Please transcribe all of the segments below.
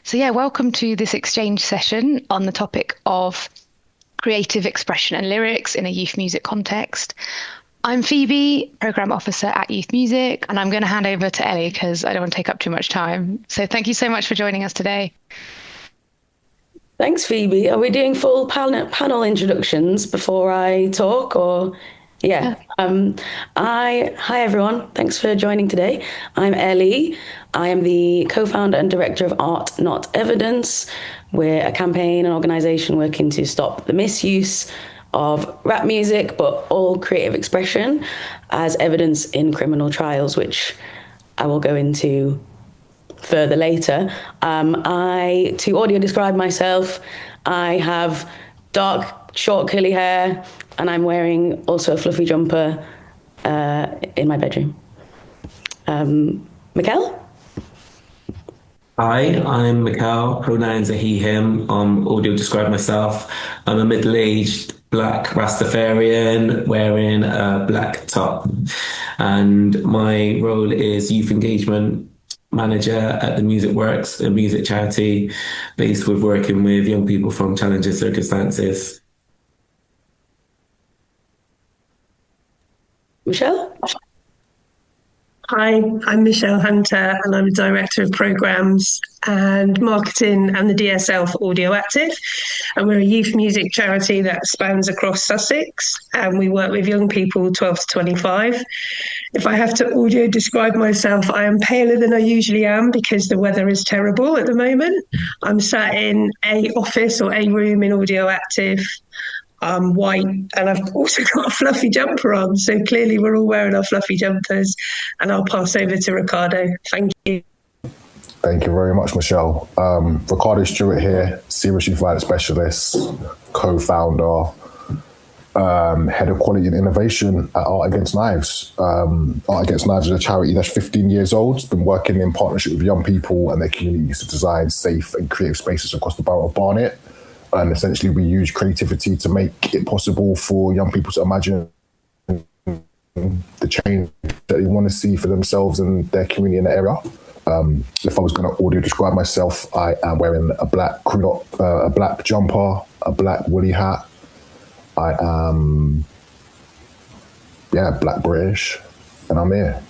So yeah, welcome to this exchange session on the topic of creative expression and lyrics in a youth music context. I'm Phoebe, Programme Officer at Youth Music, and I'm going to hand over to Elli because I don't want to take up too much time. So thank you so much for joining us today. Thanks, Phoebe. Are we doing full panel introductions before I talk, or? Yeah. Hi everyone. Thanks for joining today. I'm Elli. I am the co-founder and director of Art Not Evidence. We're a campaign and organisation working to stop the misuse of rap music, but all creative expression as evidence in criminal trials, which I will go into further later. To audio describe myself, I have dark, short, curly hair, and I'm wearing also a fluffy jumper in my bedroom. Mikkel? Hi, I'm Mikkel. Pronouns are he, him. Audio describe myself. I'm a middle-aged black Rastafarian wearing a black top. And my role is youth engagement manager at the Music Works, a music charity based with working with young people from challenging circumstances. Michelle? Hi, I'm Michelle Hunter, and I'm the Director of Programmes and Marketing and the DSL for AudioActive. And we're a youth music charity that spans across Sussex, and we work with young people 12 to 25. If I have to audio describe myself, I am paler than I usually am because the weather is terrible at the moment. I'm sat in a office or a room in AudioActive. I'm white, and I've also got a fluffy jumper on. So clearly we're all wearing our fluffy jumpers, and I'll pass over to Rickardo. Thank you. Thank you very much, Michelle. Rickardo Stewart here, Serious Youth Violence Specialist, co-founder, Head of Quality and Innovation at Art Against Knives. Art Against Knives is a charity that's 15 years old. It's been working in partnership with young people and their communities to design safe and creative spaces across the borough of Barnet. And essentially we use creativity to make it possible for young people to imagine the change that they want to see for themselves and their community in the area. If I was going to audio describe myself, I am wearing a black a black jumper, a black woolly hat. I am, black British, and I'm here.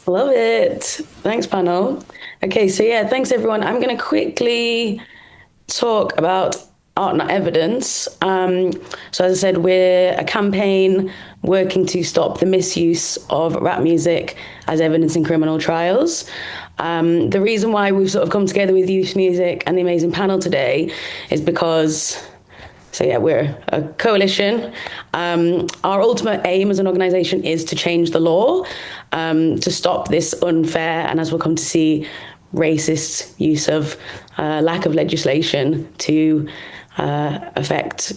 Love it. Thanks, panel. Okay, so thanks everyone. I'm going to quickly talk about Art Not Evidence. So as I said, we're a campaign working to stop the misuse of rap music as evidence in criminal trials. The reason why we've sort of come together with Youth Music and the amazing panel today is because we're a coalition. Our ultimate aim as an organisation is to change the law, to stop this unfair, and as we'll come to see, racist use of lack of legislation to affect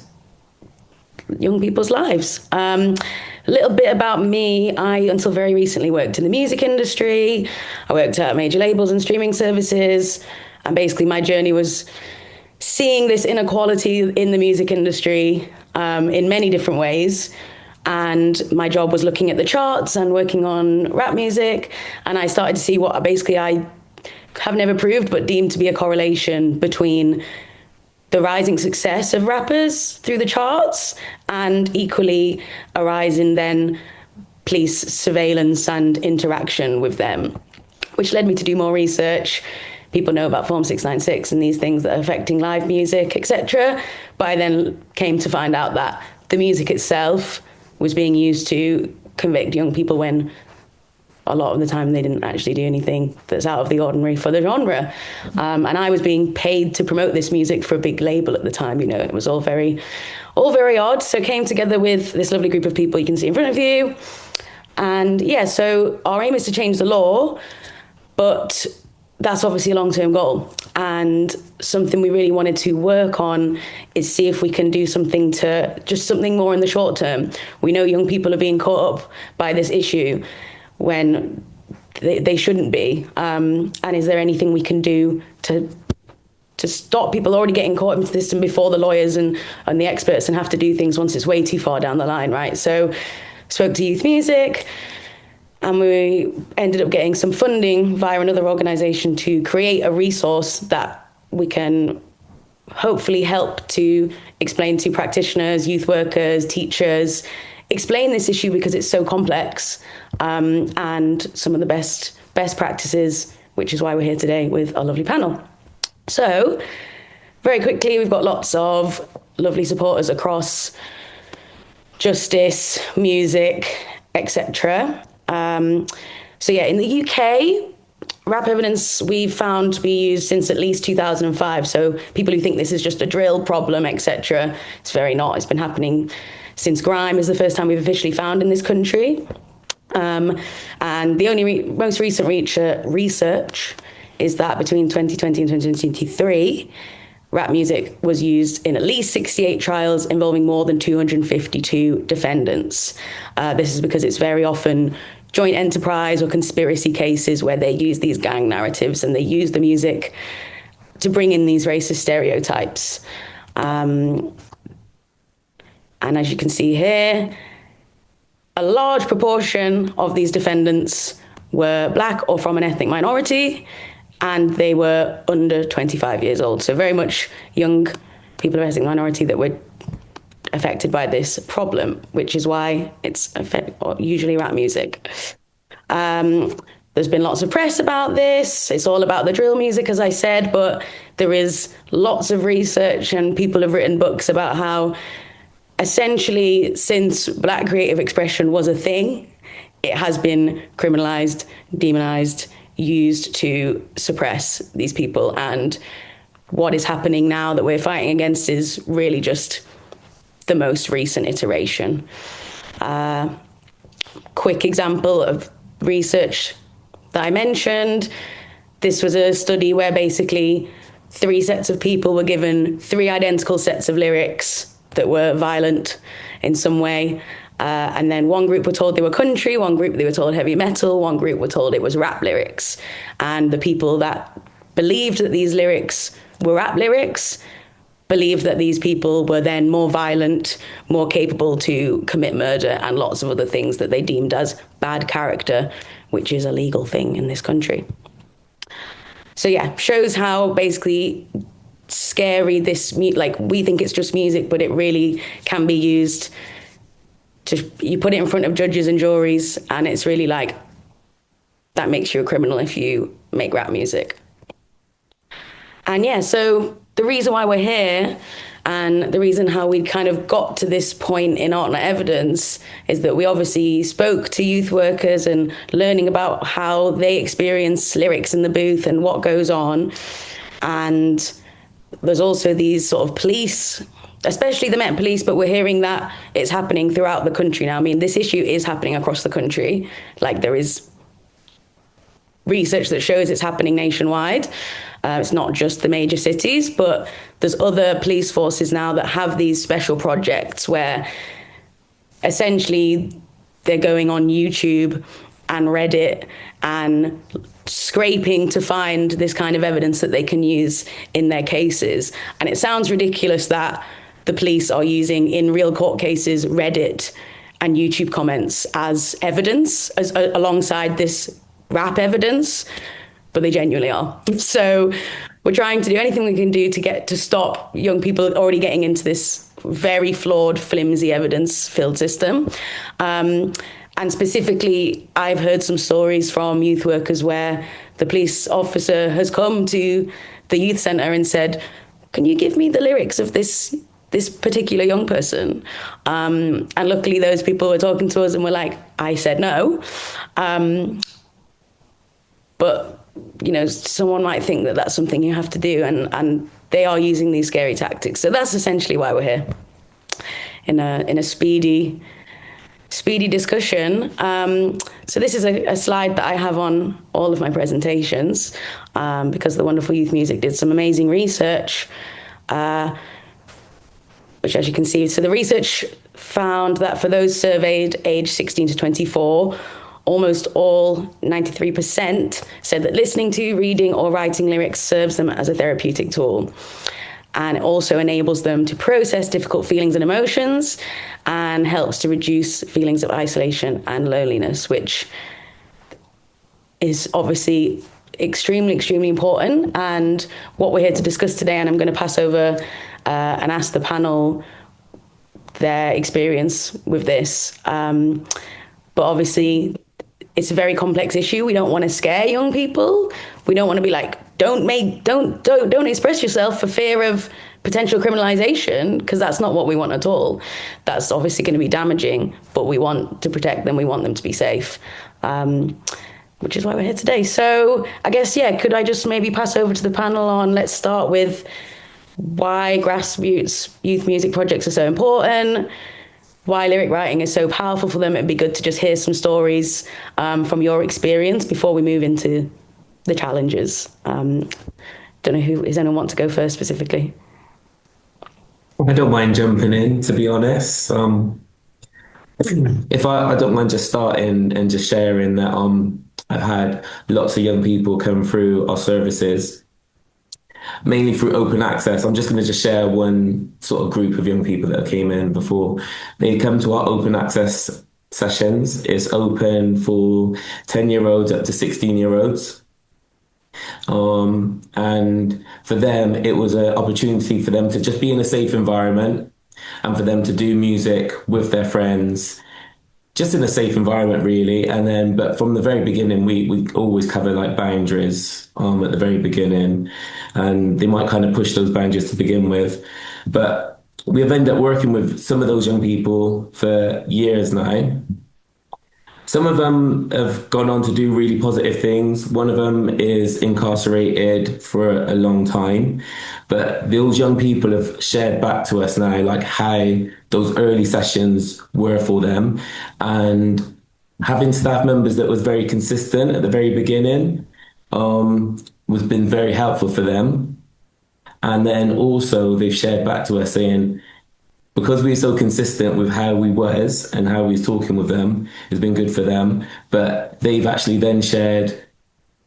young people's lives. A little bit about me. I, until very recently, worked in the music industry. I worked at major labels and streaming services, and basically my journey was seeing this inequality in the music industry in many different ways. And my job was looking at the charts and working on rap music. And I started to see what I have never proved, but deemed to be a correlation between the rising success of rappers through the charts and equally a rise in then police surveillance and interaction with them, which led me to do more research. People know about Form 696 and these things that are affecting live music, etc. But I then came to find out that the music itself was being used to convict young people when a lot of the time they didn't actually do anything that's out of the ordinary for the genre. And I was being paid to promote this music for a big label at the time. It was all very odd. So came together with this lovely group of people you can see in front of you. And so our aim is to change the law, but that's obviously a long-term goal. And something we really wanted to work on is see if we can do something more in the short term. We know young people are being caught up by this issue when they shouldn't be. And is there anything we can do to stop people already getting caught into the system before the lawyers and the experts and have to do things once it's way too far down the line, right? So spoke to Youth Music, And we ended up getting some funding via another organisation to create a resource that we can hopefully help to explain to practitioners, youth workers, teachers, explain this issue because it's so complex, and some of the best practices, which is why we're here today with our lovely panel. So, very quickly, we've got lots of lovely supporters across justice, music, etc. So yeah, in the UK, rap evidence we've found to be used since at least 2005. So people who think this is just a drill problem, etc., it's very not. It's been happening since grime is the first time we've officially found in this country. And the only most recent research is that between 2020 and 2023, rap music was used in at least 68 trials involving more than 252 defendants. This is because it's very often joint enterprise or conspiracy cases where they use these gang narratives and they use the music to bring in these racist stereotypes. And as you can see here, a large proportion of these defendants were black or from an ethnic minority, and they were under 25 years old. So very much young people of ethnic minority that were affected by this problem, which is why it's usually rap music. There's been lots of press about this. It's all about the drill music, as I said, but there is lots of research and people have written books about how essentially since black creative expression was a thing, it has been criminalized, demonized, used to suppress these people. And what is happening now that we're fighting against is really just the most recent iteration. Quick example of research that I mentioned. This was a study where basically 3 sets of people were given 3 identical sets of lyrics that were violent in some way. And then one group were told they were country, one group they were told heavy metal, one group were told it was rap lyrics. And the people that believed that these lyrics were rap lyrics believed that these people were then more violent, more capable to commit murder and lots of other things that they deemed as bad character, which is a legal thing in this country. So yeah, shows how basically scary this, like we think it's just music, but it really can be used to, you put it in front of judges and juries and it's really like, that makes you a criminal if you make rap music. And yeah, so the reason why we're here and the reason how we kind of got to this point in Art Not Evidence is that we obviously spoke to youth workers and learning about how they experience lyrics in the booth and what goes on. And there's also these sort of police, especially the Met Police, but we're hearing that it's happening throughout the country now. I mean, this issue is happening across the country. Like there is research that shows it's happening nationwide. It's not just the major cities, but there's other police forces now that have these special projects where essentially they're going on YouTube and Reddit and scraping to find this kind of evidence that they can use in their cases. And it sounds ridiculous that the police are using, in real court cases, Reddit and YouTube comments as evidence, alongside this rap evidence, but they genuinely are. So we're trying to do anything we can do to stop young people already getting into this very flawed, flimsy, evidence-filled system. And specifically, I've heard some stories from youth workers where the police officer has come to the youth centre and said, can you give me the lyrics of this particular young person? And luckily those people were talking to us and were like, I said no. But, you know, someone might think that that's something you have to do, and they are using these scary tactics. So that's essentially why we're here, in a speedy discussion. So this is a slide that I have on all of my presentations, because the Wonderful Youth Music did some amazing research, which, as you can see, so the research found that for those surveyed aged 16 to 24, almost all, 93%, said that listening to, reading or writing lyrics serves them as a therapeutic tool. And it also enables them to process difficult feelings and emotions and helps to reduce feelings of isolation and loneliness, which is obviously extremely important, and what we're here to discuss today, and I'm going to pass over and ask the panel their experience with this. But obviously, it's a very complex issue. We don't want to scare young people. We don't want to be like, don't express yourself for fear of potential criminalization, because that's not what we want at all. That's obviously going to be damaging, but we want to protect them. We want them to be safe, which is why we're here today. So I guess, could I just maybe pass over to the panel on, let's start with why grassroots youth music projects are so important, why lyric writing is so powerful for them. It'd be good to just hear some stories from your experience before we move into the challenges. Don't know does anyone want to go first specifically? I don't mind jumping in, to be honest. If I don't mind just starting and just sharing that I've had lots of young people come through our services, mainly through open access. I'm just going to just share one sort of group of young people that came in before. They come to our open access sessions. It's open for 10-year-olds up to 16-year-olds. And for them, it was an opportunity for them to just be in a safe environment and for them to do music with their friends, just in a safe environment, really. And then, but from the very beginning, we always cover like boundaries at the very beginning, and they might kind of push those boundaries to begin with. But we've ended up working with some of those young people for years now. Some of them have gone on to do really positive things. One of them is incarcerated for a long time, but those young people have shared back to us now, like how those early sessions were for them, and having staff members that was very consistent at the very beginning was been very helpful for them. And then also they've shared back to us saying, because we were so consistent with how we was and how we was talking with them, it's been good for them. But they've actually then shared,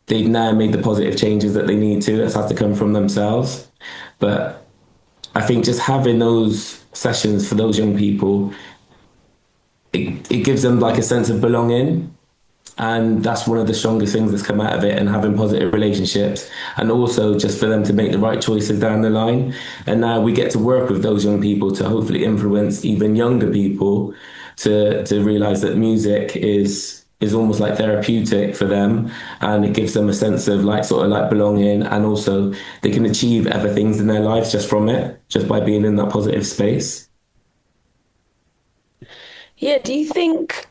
they've now made the positive changes that they need to. It's had to come from themselves. But I think just having those sessions for those young people, it gives them like a sense of belonging. And that's one of the strongest things that's come out of it, and having positive relationships, and also just for them to make the right choices down the line. And now we get to work with those young people to hopefully influence even younger people to realize that music is almost like therapeutic for them, and it gives them a sense of like sort of like belonging, and also they can achieve other things in their lives just from it, just by being in that positive space. Yeah, do you think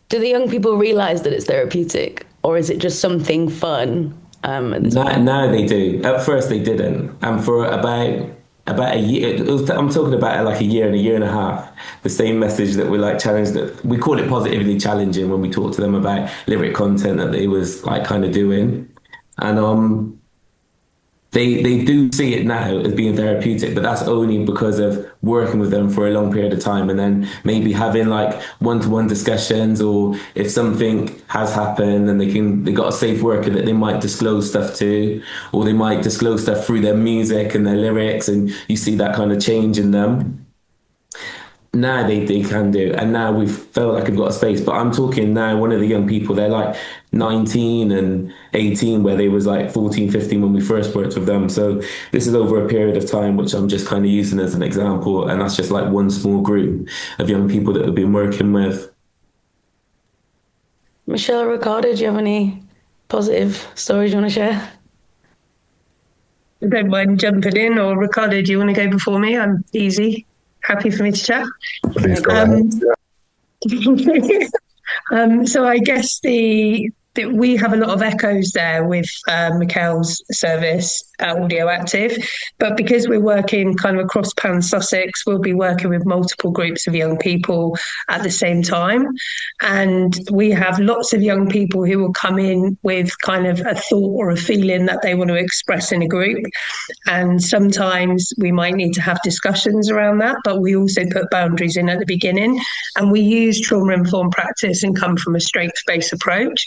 do the young people realize that it's therapeutic, or is it just something fun? Now they do. At first they didn't, and for about a year, I'm talking about like a year and a half. The same message that we like challenged, that we call it positively challenging when we talk to them about lyric content that they was like kind of doing, and They do see it now as being therapeutic, but that's only because of working with them for a long period of time, and then maybe having like one-to-one discussions, or if something has happened and they got a safe worker that they might disclose stuff to, or they might disclose stuff through their music and their lyrics, and you see that kind of change in them. Now they can do, and now we've felt like we've got a space. But I'm talking now, one of the young people, they're like 19 and 18, where they was like 14, 15 when we first worked with them. So this is over a period of time, which I'm just kind of using as an example. And that's just like one small group of young people that we've been working with. Michelle, Rickardo, do you have any positive stories you want to share? I don't mind jumping in, or Rickardo, do you want to go before me? I'm easy. Happy for me to chat. Please go ahead. So I guess we have a lot of echoes there with Mikhail's service at AudioActive, but because we're working kind of across Pan Sussex, we'll be working with multiple groups of young people at the same time. And we have lots of young people who will come in with kind of a thought or a feeling that they want to express in a group. And sometimes we might need to have discussions around that, but we also put boundaries in at the beginning. And we use trauma-informed practice and come from a strengths-based approach.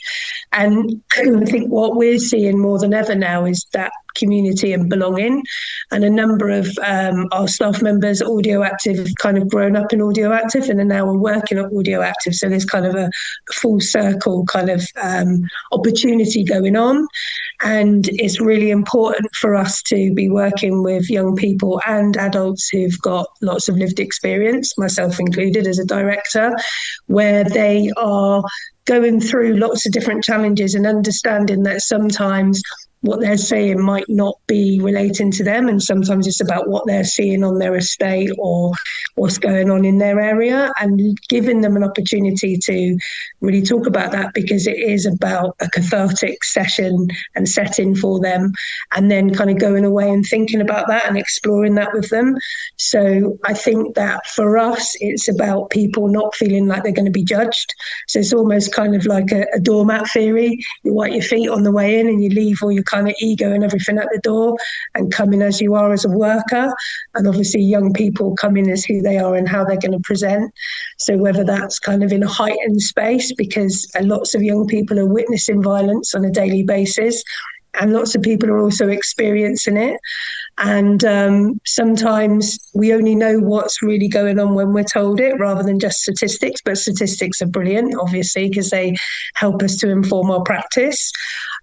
And I think what we're seeing more than ever now is that community and belonging. And a number of our staff members, AudioActive, have kind of grown up in AudioActive and are now working at AudioActive. So there's kind of a full circle kind of opportunity going on. And it's really important for us to be working with young people and adults who've got lots of lived experience, myself included as a director, where they are going through lots of different challenges and understanding that sometimes what they're saying might not be relating to them, and sometimes it's about what they're seeing on their estate or what's going on in their area, and giving them an opportunity to really talk about that, because it is about a cathartic session and setting for them, and then kind of going away and thinking about that and exploring that with them. So I think that for us, it's about people not feeling like they're going to be judged. So it's almost kind of like a doormat theory. You wipe your feet on the way in and you leave all your kind of ego and everything at the door and come in as you are as a worker. And obviously young people come in as who they are and how they're going to present. So whether that's kind of in a heightened space, because lots of young people are witnessing violence on a daily basis, and lots of people are also experiencing it. And sometimes we only know what's really going on when we're told it, rather than just statistics. But statistics are brilliant, obviously, because they help us to inform our practice.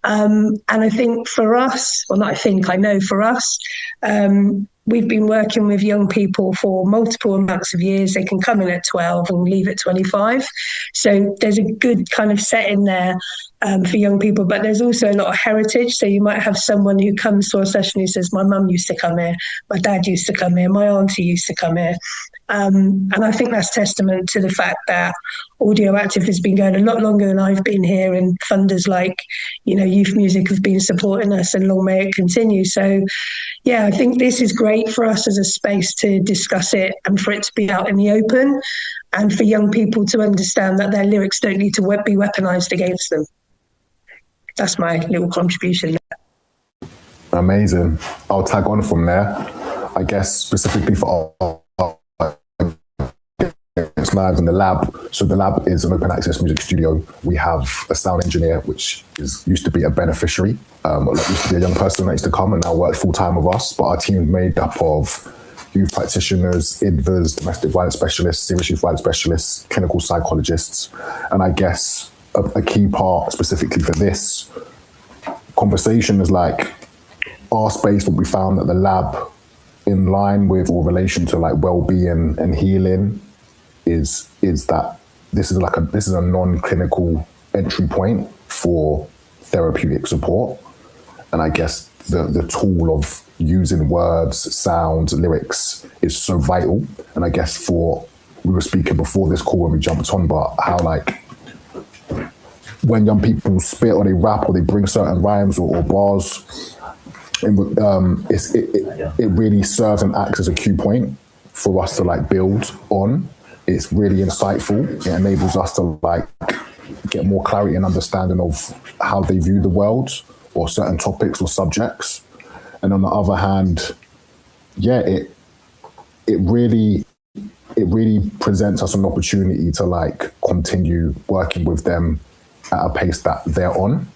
And I think for us, well, not I think, I know for us, we've been working with young people for multiple amounts of years. They can come in at 12 and leave at 25. So there's a good kind of setting there for young people, but there's also a lot of heritage. So you might have someone who comes to a session who says, my mum used to come here, my dad used to come here, my auntie used to come here. And I think that's testament to the fact that AudioActive has been going a lot longer than I've been here, and funders like, Youth Music have been supporting us, and long may it continue. So, yeah, I think this is great for us as a space to discuss it and for it to be out in the open, and for young people to understand that their lyrics don't need to be weaponized against them. That's my little contribution. Amazing. I'll tag on from there. I guess specifically for Knives in the lab. So the lab is an open access music studio. We have a sound engineer, which used to be a beneficiary, used to be a young person that used to come and now works full time with us. But our team is made up of youth practitioners, IDVAs, domestic violence specialists, serious youth violence specialists, clinical psychologists. And I guess a key part specifically for this conversation is like our space, what we found at the lab, in line with or relation to like well-being and healing, is that this is a non-clinical entry point for therapeutic support. And I guess the tool of using words, sounds, lyrics is so vital. And I guess we were speaking before this call when we jumped on, but how like when young people spit or they rap or they bring certain rhymes or bars, it really serves and acts as a cue point for us to like build on. It's really insightful. It enables us to like get more clarity and understanding of how they view the world or certain topics or subjects. And on the other hand, it really presents us an opportunity to like continue working with them at a pace that they're on,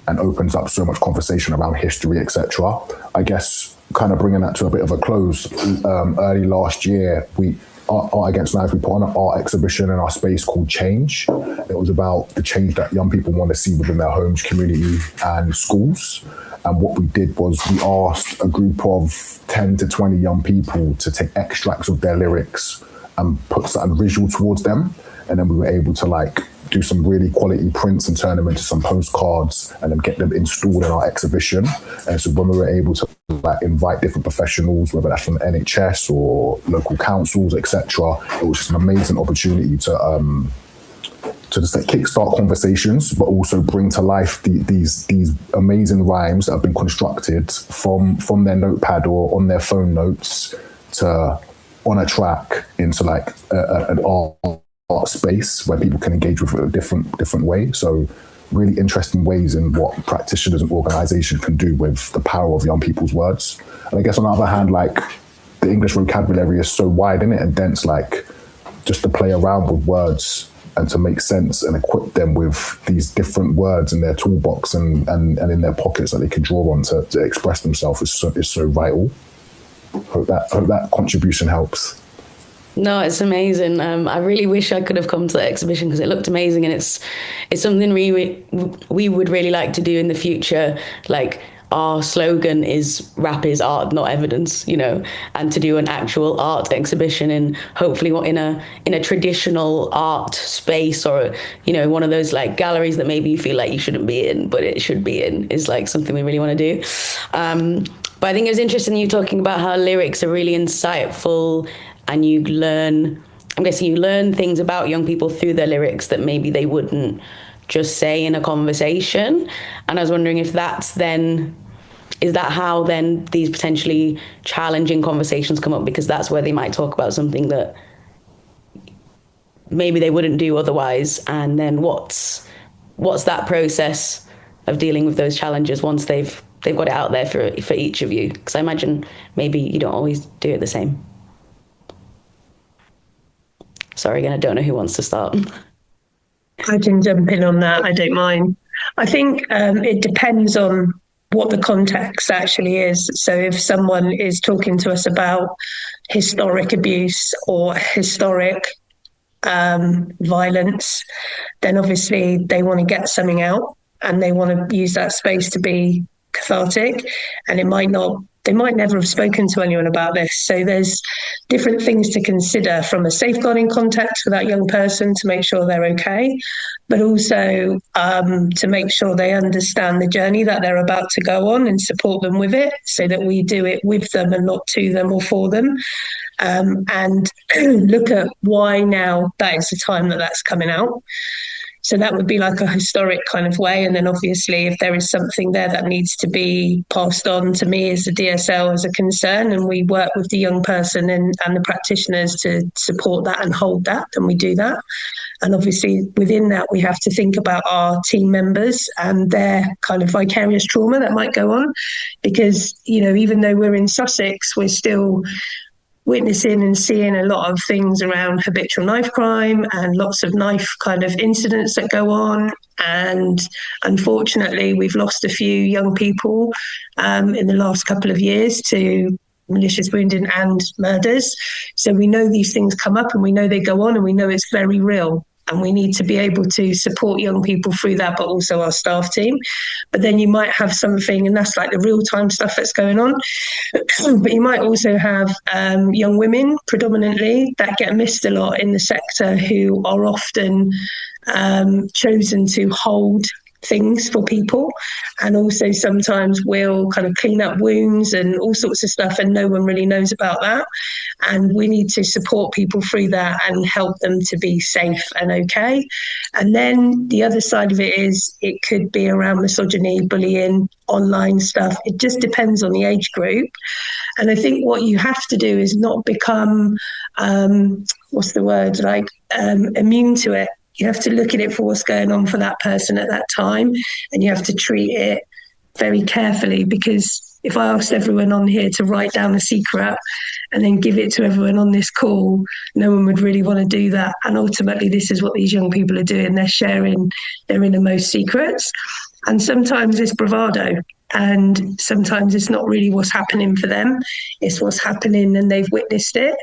and opens up so much conversation around history, etc. I guess kind of bringing that to a bit of a close, early last year, Art Against Knives, we put on an art exhibition in our space called Change. It was about the change that young people want to see within their homes, community and schools. And what we did was we asked a group of 10 to 20 young people to take extracts of their lyrics and put something visual towards them. And then we were able to like do some really quality prints and turn them into some postcards and then get them installed in our exhibition. And so when we were able to like invite different professionals, whether that's from the NHS or local councils, etc., it was just an amazing opportunity to just like kickstart conversations, but also bring to life these amazing rhymes that have been constructed from their notepad or on their phone notes to on a track into like an art space where people can engage with it a different way. So really interesting ways in what practitioners and organizations can do with the power of young people's words. And I guess on the other hand, like the English vocabulary is so wide in it and dense, like just to play around with words and to make sense and equip them with these different words in their toolbox and in their pockets that they can draw on to express themselves is so vital. Hope that contribution helps. No, it's amazing. I really wish I could have come to the exhibition because it looked amazing, and it's something we would really like to do in the future. Like, our slogan is "Rap is art, not evidence," and to do an actual art exhibition, and hopefully in a traditional art space, or one of those like galleries that maybe you feel like you shouldn't be in, but it should be in, is like something we really want to do. But I think it was interesting you talking about how lyrics are really insightful, and I'm guessing you learn things about young people through their lyrics that maybe they wouldn't just say in a conversation. And I was wondering if is that how then these potentially challenging conversations come up, because that's where they might talk about something that maybe they wouldn't do otherwise. And then what's that process of dealing with those challenges once they've got it out there for each of you? Because I imagine maybe you don't always do it the same. Sorry, again, I don't know who wants to start. I can jump in on that. I don't mind. I think it depends on what the context actually is. So if someone is talking to us about historic abuse or historic violence, then obviously they want to get something out and they want to use that space to be cathartic, and they might never have spoken to anyone about this. So there's different things to consider from a safeguarding context for that young person to make sure they're okay, but also to make sure they understand the journey that they're about to go on and support them with it, so that we do it with them and not to them or for them. And look at why now that is the time that's coming out. So that would be like a historic kind of way. And then obviously if there is something there that needs to be passed on to me as the DSL as a concern, and we work with the young person and the practitioners to support that and hold that, then we do that. And obviously within that, we have to think about our team members and their kind of vicarious trauma that might go on. Because, even though we're in Sussex, we're still witnessing and seeing a lot of things around habitual knife crime and lots of knife kind of incidents that go on. And unfortunately, we've lost a few young people in the last couple of years to malicious wounding and murders. So we know these things come up and we know they go on and we know it's very real. And we need to be able to support young people through that, but also our staff team. But then you might have something, and that's like the real-time stuff that's going on. But you might also have young women, predominantly, that get missed a lot in the sector, who are often chosen to hold things for people, and also sometimes will kind of clean up wounds and all sorts of stuff, and no one really knows about that. And we need to support people through that and help them to be safe and okay. And then the other side of it is it could be around misogyny, bullying, online stuff. It just depends on the age group. And I think what you have to do is not become immune to it. You have to look at it for what's going on for that person at that time, and you have to treat it very carefully, because if I asked everyone on here to write down a secret and then give it to everyone on this call, no one would really want to do that. And ultimately, this is what these young people are doing. They're sharing their innermost secrets. And sometimes it's bravado, and sometimes it's not really what's happening for them. It's what's happening and they've witnessed it.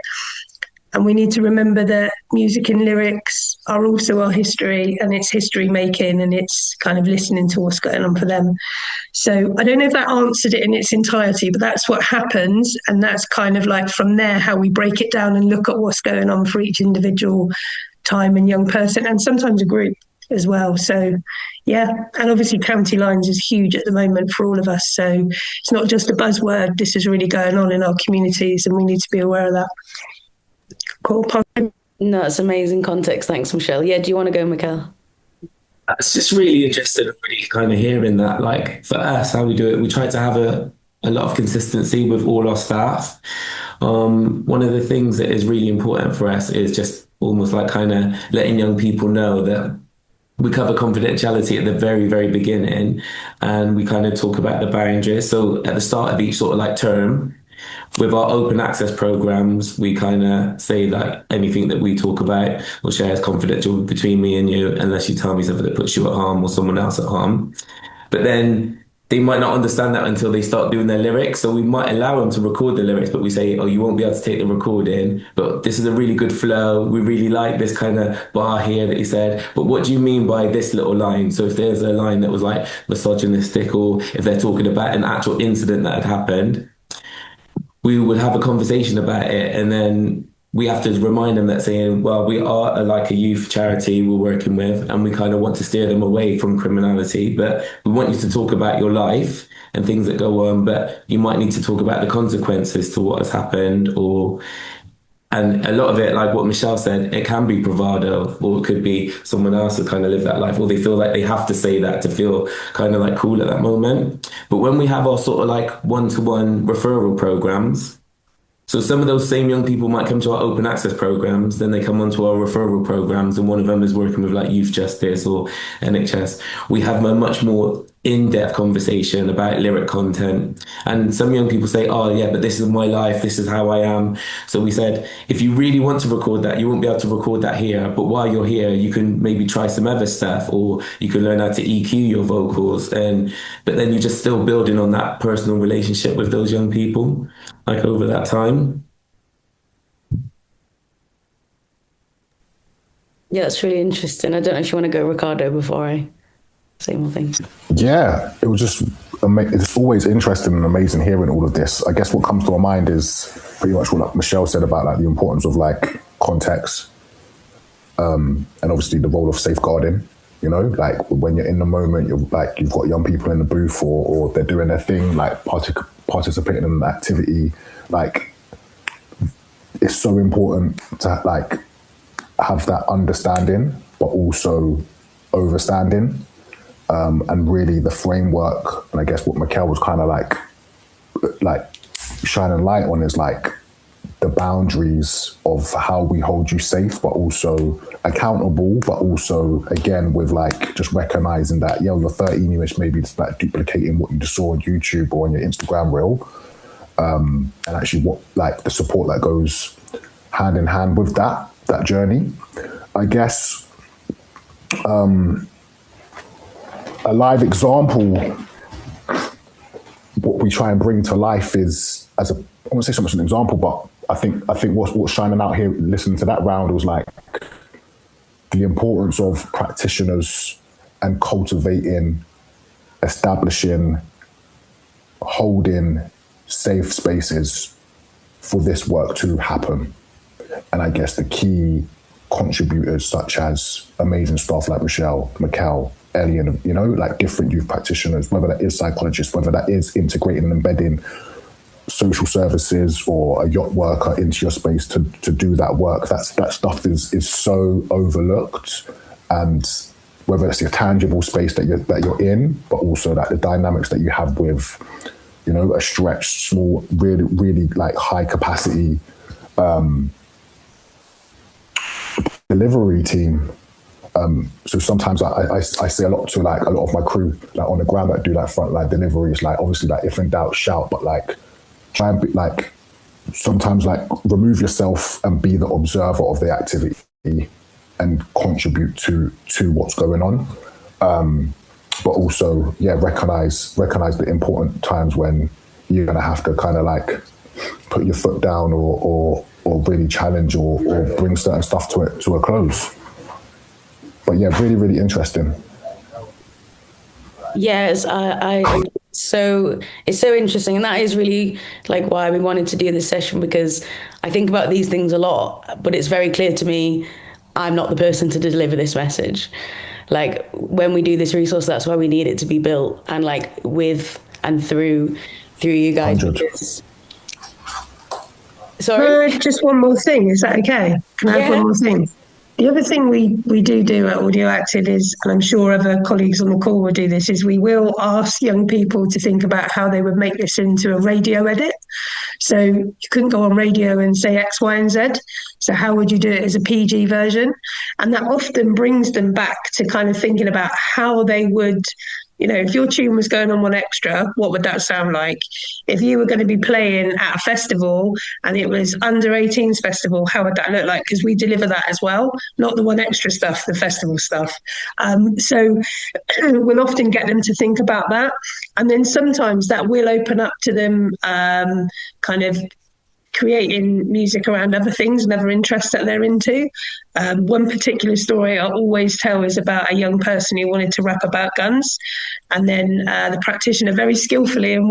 And we need to remember that music and lyrics are also our history, and it's history making, and it's kind of listening to what's going on for them. So I don't know if that answered it in its entirety, but that's what happens. And that's kind of like from there how we break it down and look at what's going on for each individual time and young person, and sometimes a group as well. So yeah, and obviously county lines is huge at the moment for all of us. So it's not just a buzzword. This is really going on in our communities, and we need to be aware of that. Cool. No, it's amazing context. Thanks, Michelle. Yeah, do you want to go, Mikhail? It's just really interesting in really kind of hearing that, like, for us, how we do it. We try to have a lot of consistency with all our staff. One of the things that is really important for us is just almost like kind of letting young people know that we cover confidentiality at the very, very beginning, and we kind of talk about the boundaries. So at the start of each sort of like term, With our open access programs, we kind of say that anything that we talk about or share is confidential between me and you, unless you tell me something that puts you at harm or someone else at harm. But then they might not understand that until they start doing their lyrics. So we might allow them to record the lyrics, but we say, oh, you won't be able to take the recording, but this is a really good flow. We really like this kind of bar here that he said, but what do you mean by this little line? So if there's a line that was like misogynistic, or if they're talking about an actual incident that had happened, we would have a conversation about it, and then we have to remind them that saying, well, we are like a youth charity we're working with, and we kind of want to steer them away from criminality, but we want you to talk about your life and things that go on, but you might need to talk about the consequences to what has happened. And a lot of it, like what Michelle said, it can be bravado, or it could be someone else who kind of lived that life, or they feel like they have to say that to feel kind of like cool at that moment. But when we have our sort of like one-to-one referral programs, so some of those same young people might come to our open access programs, then they come onto our referral programs, and one of them is working with like youth justice or NHS. We have a much more in-depth conversation about lyric content. And some young people say, oh yeah, but this is my life, this is how I am. So we said, if you really want to record that, you won't be able to record that here, but while you're here, you can maybe try some other stuff, or you can learn how to EQ your vocals. But then you're just still building on that personal relationship with those young people, like over that time. Yeah, that's really interesting. I don't know if you want to go, Rickardo, before I say more things. Yeah, it was just it's always interesting and amazing hearing all of this. I guess what comes to my mind is pretty much what like Michelle said about like the importance of like context, and obviously the role of safeguarding. You know, like when you're in the moment, you're like you've got young people in the booth, or they're doing their thing, like participating in an activity. Like it's so important to like have that understanding, but also overstanding. And really the framework, and I guess what Mikkel was kind of like shining light on is like the boundaries of how we hold you safe, but also accountable, but also again with like just recognizing that, you're 13, you maybe it's like duplicating what you just saw on YouTube or on your Instagram reel, and actually what like the support that goes hand in hand with that journey. I guess a live example, what we try and bring to life is, I won't say so much an example, but I think what's shining out here, listening to that round, was like the importance of practitioners and cultivating, establishing, holding safe spaces for this work to happen. And I guess the key contributors, such as amazing staff like Michelle, Mikkel, Elli, and like different youth practitioners, whether that is psychologists, whether that is integrating and embedding social services or a yacht worker into your space to do that work. That stuff is so overlooked, and whether it's your tangible space that you're in, but also that the dynamics that you have with, a stretched, small, really, really like high capacity delivery team. So sometimes I say a lot to like a lot of my crew, like on the ground, that do like frontline deliveries, like obviously like if in doubt shout, but like try and be like sometimes like remove yourself and be the observer of the activity and contribute to what's going on. But also, recognize the important times when you're gonna have to kind of like put your foot down or really challenge or bring certain stuff to a close. But yeah, really, really interesting. Yes, so it's so interesting, and that is really like why we wanted to do this session, because I think about these things a lot, but it's very clear to me I'm not the person to deliver this message. Like when we do this resource, that's why we need it to be built, and like with and through you guys. Because... Sorry, just one more thing. Is that okay? Can I have one more thing? The other thing we do at AudioActive is, and I'm sure other colleagues on the call will do this, is we will ask young people to think about how they would make this into a radio edit. So you couldn't go on radio and say X, Y, and Z. So how would you do it as a PG version? And that often brings them back to kind of thinking about how they would You know, if your tune was going on 1Xtra, what would that sound like? If you were going to be playing at a festival and it was under 18s festival, how would that look like? Because we deliver that as well, not the 1Xtra stuff, the festival stuff. So we'll often get them to think about that. And then sometimes that will open up to them kind of creating music around other things and other interests that they're into. One particular story I always tell is about a young person who wanted to rap about guns. And then the practitioner very skillfully and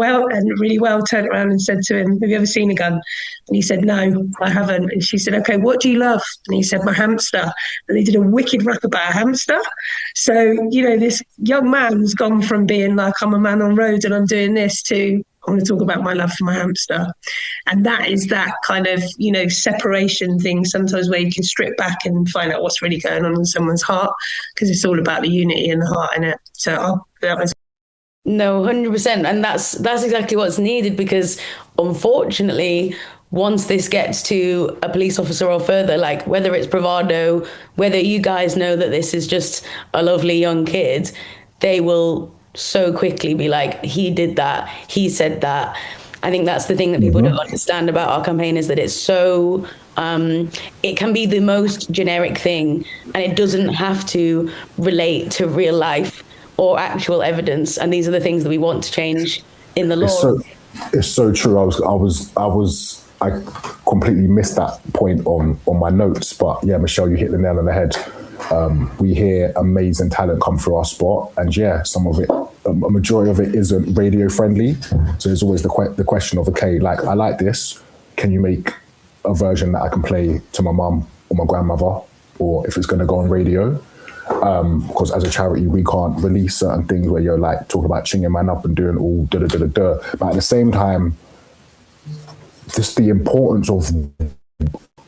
really well turned around and said to him, have you ever seen a gun? And he said, no, I haven't. And she said, okay, what do you love? And he said, my hamster. And they did a wicked rap about a hamster. So, you know, this young man's gone from being like, I'm a man on road and I'm doing this, to I want to talk about my love for my hamster. And that is that kind of, you know, separation thing sometimes where you can strip back and find out what's really going on in someone's heart, because it's all about the unity in the heart, in it. So that was... No, 100%. And that's exactly what's needed, because unfortunately, once this gets to a police officer or further, like whether it's bravado, whether you guys know that this is just a lovely young kid, they will so quickly be like, he did that, he said that. I think that's the thing that people don't understand about our campaign, is that it's so it can be the most generic thing, and it doesn't have to relate to real life or actual evidence. And these are the things that we want to change in the law. It's so true. I completely missed that point on my notes, but yeah, Michelle, you hit the nail on the head. We hear amazing talent come through our spot, and yeah, some of it, a majority of it isn't radio friendly. So there's always the question of, okay, like, I like this, can you make a version that I can play to my mum or my grandmother, or if it's going to go on radio? Because as a charity, we can't release certain things where you're like talking about chinging man up and doing all da-da-da-da-da. But at the same time, just the importance of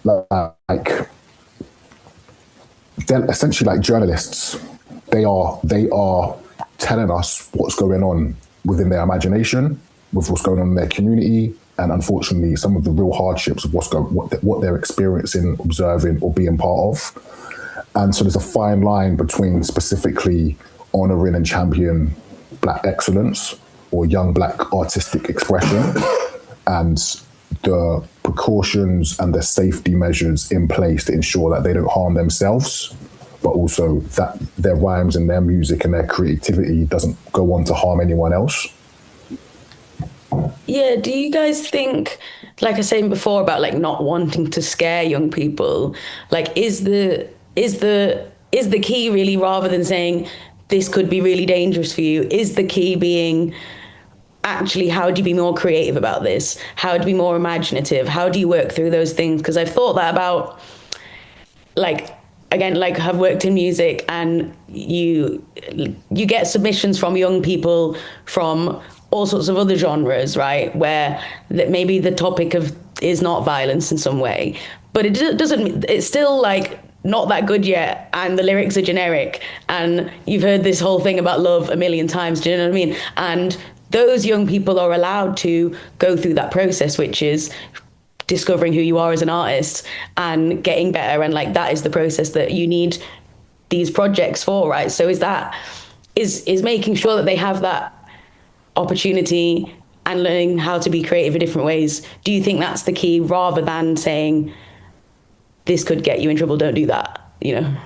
like, they're essentially like journalists. They are telling us what's going on within their imagination, with what's going on in their community, and unfortunately, some of the real hardships of what they're experiencing, observing, or being part of. And so there's a fine line between specifically honouring and champion Black excellence or young Black artistic expression, and the precautions and the safety measures in place to ensure that they don't harm themselves, but also that their rhymes and their music and their creativity doesn't go on to harm anyone else. Yeah, do you guys think, like I was saying before about like not wanting to scare young people, like is the key really, rather than saying this could be really dangerous for you, is the key being actually how do you be more creative about this? How do you be more imaginative? How do you work through those things? Because I've thought that about, like, again, like I've worked in music, and you get submissions from young people from all sorts of other genres, right? Where maybe the topic is not violence in some way, but it's still like not that good yet, and the lyrics are generic, and you've heard this whole thing about love a million times, do you know what I mean? And those young people are allowed to go through that process, which is discovering who you are as an artist and getting better. And like, that is the process that you need these projects for, right? So is making sure that they have that opportunity and learning how to be creative in different ways. Do you think that's the key, rather than saying this could get you in trouble, don't do that, you know?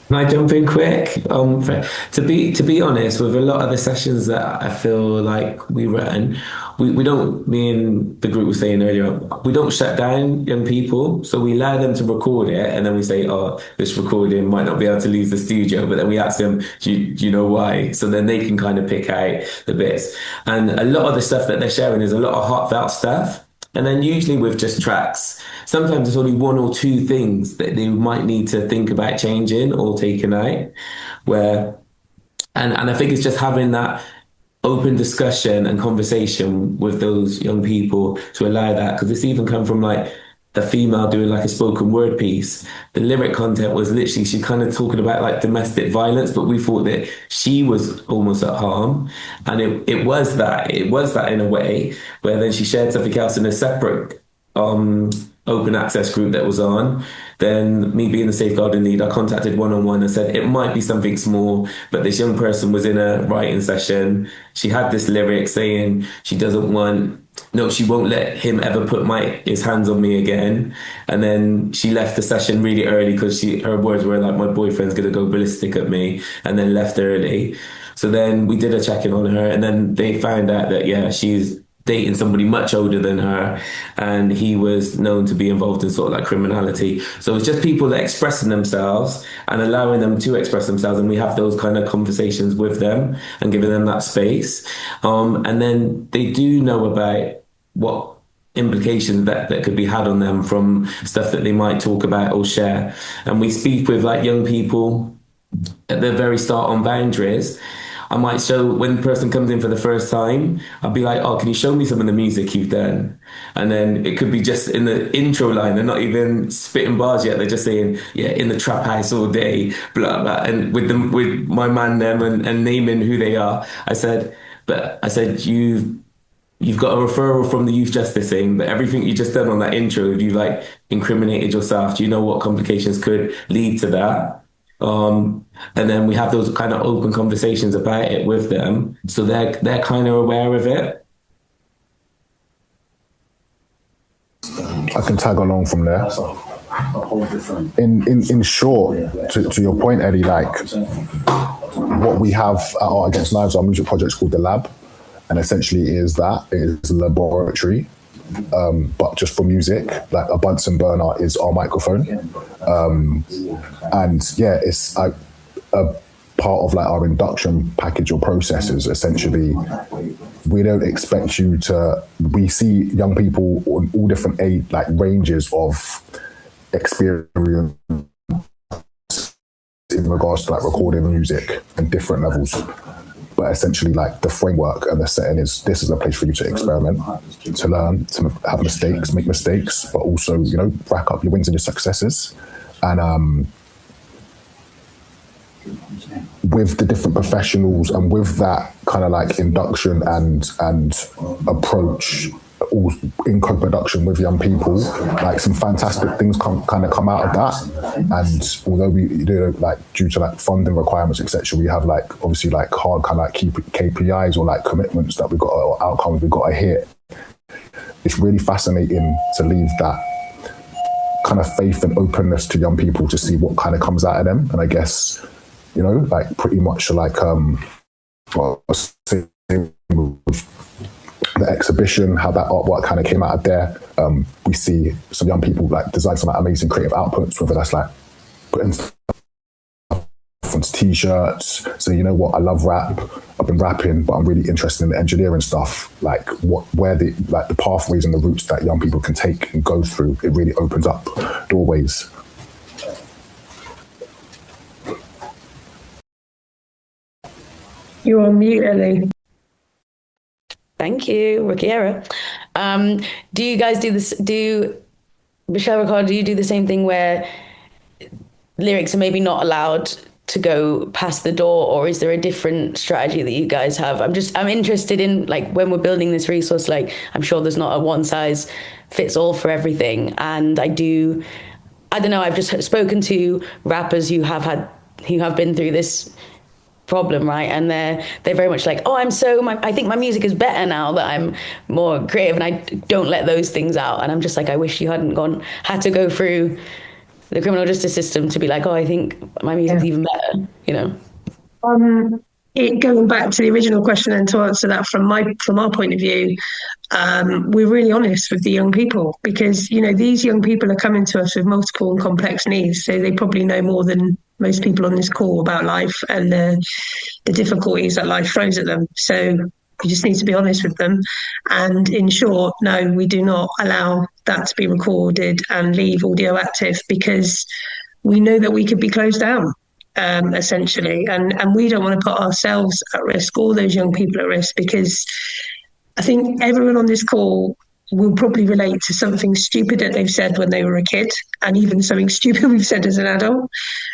Can I jump in quick? To be honest, with a lot of the sessions that I feel like we run, we don't, me and the group was saying earlier, we don't shut down young people. So we allow them to record it, and then we say, oh, this recording might not be able to leave the studio, but then we ask them, do you know why? So then they can kind of pick out the bits. And a lot of the stuff that they're sharing is a lot of heartfelt stuff. And then usually with just tracks, sometimes there's only one or two things that they might need to think about changing or taking out. And I think it's just having that open discussion and conversation with those young people to allow that, because it's even come from like the female doing like a spoken word piece. The lyric content was literally, she kind of talking about like domestic violence, but we thought that she was almost at harm. And it was that in a way, where then she shared something else in a separate open access group that was on. Then me being the safeguarding lead, I contacted one-on-one and said it might be something small, but this young person was in a writing session. She had this lyric saying she doesn't want, no, she won't let him ever put his hands on me again. And then she left the session really early because her words were like, my boyfriend's gonna go ballistic at me, and then left early. So then we did a check-in on her, and then they found out that, yeah, she's dating somebody much older than her, and he was known to be involved in sort of like criminality. So it's just people that expressing themselves and allowing them to express themselves, and we have those kind of conversations with them and giving them that space. And then they do know about what implications that could be had on them from stuff that they might talk about or share. And we speak with like young people at the very start on boundaries. I might show, when the person comes in for the first time, I'll be like, oh, can you show me some of the music you've done? And then it could be just in the intro line. They're not even spitting bars yet. They're just saying, yeah, in the trap house all day, blah, blah. And with my man them and naming who they are, I said, you've got a referral from the youth justice thing, but everything you just done on that intro, if you like incriminated yourself, do you know what complications could lead to that? And then we have those kind of open conversations about it with them, so they're kind of aware of it. I can tag along from there. In short, to your point, Elli, like what we have at Art Against Knives, our music project is called The Lab, and essentially it is a laboratory, but just for music. Like a Bunsen burner is our microphone, and yeah, it's a part of like our induction package or processes. Essentially, we don't expect you to. We see young people on all different age, like ranges of experience in regards to like recording music and different levels. But essentially, like the framework and the setting is, this is a place for you to experiment, to learn, to have mistakes, make mistakes, but also, you know, rack up your wins and your successes. And with the different professionals and with that kind of like induction and approach, all in co-production with young people, like some fantastic things kind of come out of that. And although we, you know, like due to like funding requirements, etc., we have like obviously like hard kind of like KPIs or like commitments that we got, or outcomes we got to hit. It's really fascinating to leave that kind of faith and openness to young people to see what kind of comes out of them. And I guess, you know, like pretty much like the exhibition, how that artwork kind of came out of there. We see some young people like design some like amazing creative outputs, whether that's like putting stuff on t-shirts. So you know what, I love rap. I've been rapping, but I'm really interested in the engineering stuff. Like where the pathways and the routes that young people can take and go through. It really opens up doorways. You're on mute, Elli. Thank you, Rickardo. Do you guys do this? Michelle, Rickardo, do you do the same thing where lyrics are maybe not allowed to go past the door, or is there a different strategy that you guys have? I'm interested in, like, when we're building this resource, like, I'm sure there's not a one size fits all for everything. And I don't know, I've just spoken to rappers who have been through this problem, right? And they're very much like, oh, I think my music is better now that I'm more creative, and I don't let those things out. And I'm just like, I wish you hadn't had to go through the criminal justice system to be like, oh, I think my music's even better, you know? Going back to the original question and to answer that from our point of view, we're really honest with the young people, because, you know, these young people are coming to us with multiple and complex needs. So they probably know more than most people on this call about life and the difficulties that life throws at them. So we just need to be honest with them. And in short, no, we do not allow that to be recorded and leave audio active, because we know that we could be closed down. Essentially, and we don't want to put ourselves at risk, all those young people at risk, because I think everyone on this call will probably relate to something stupid that they've said when they were a kid, and even something stupid we've said as an adult.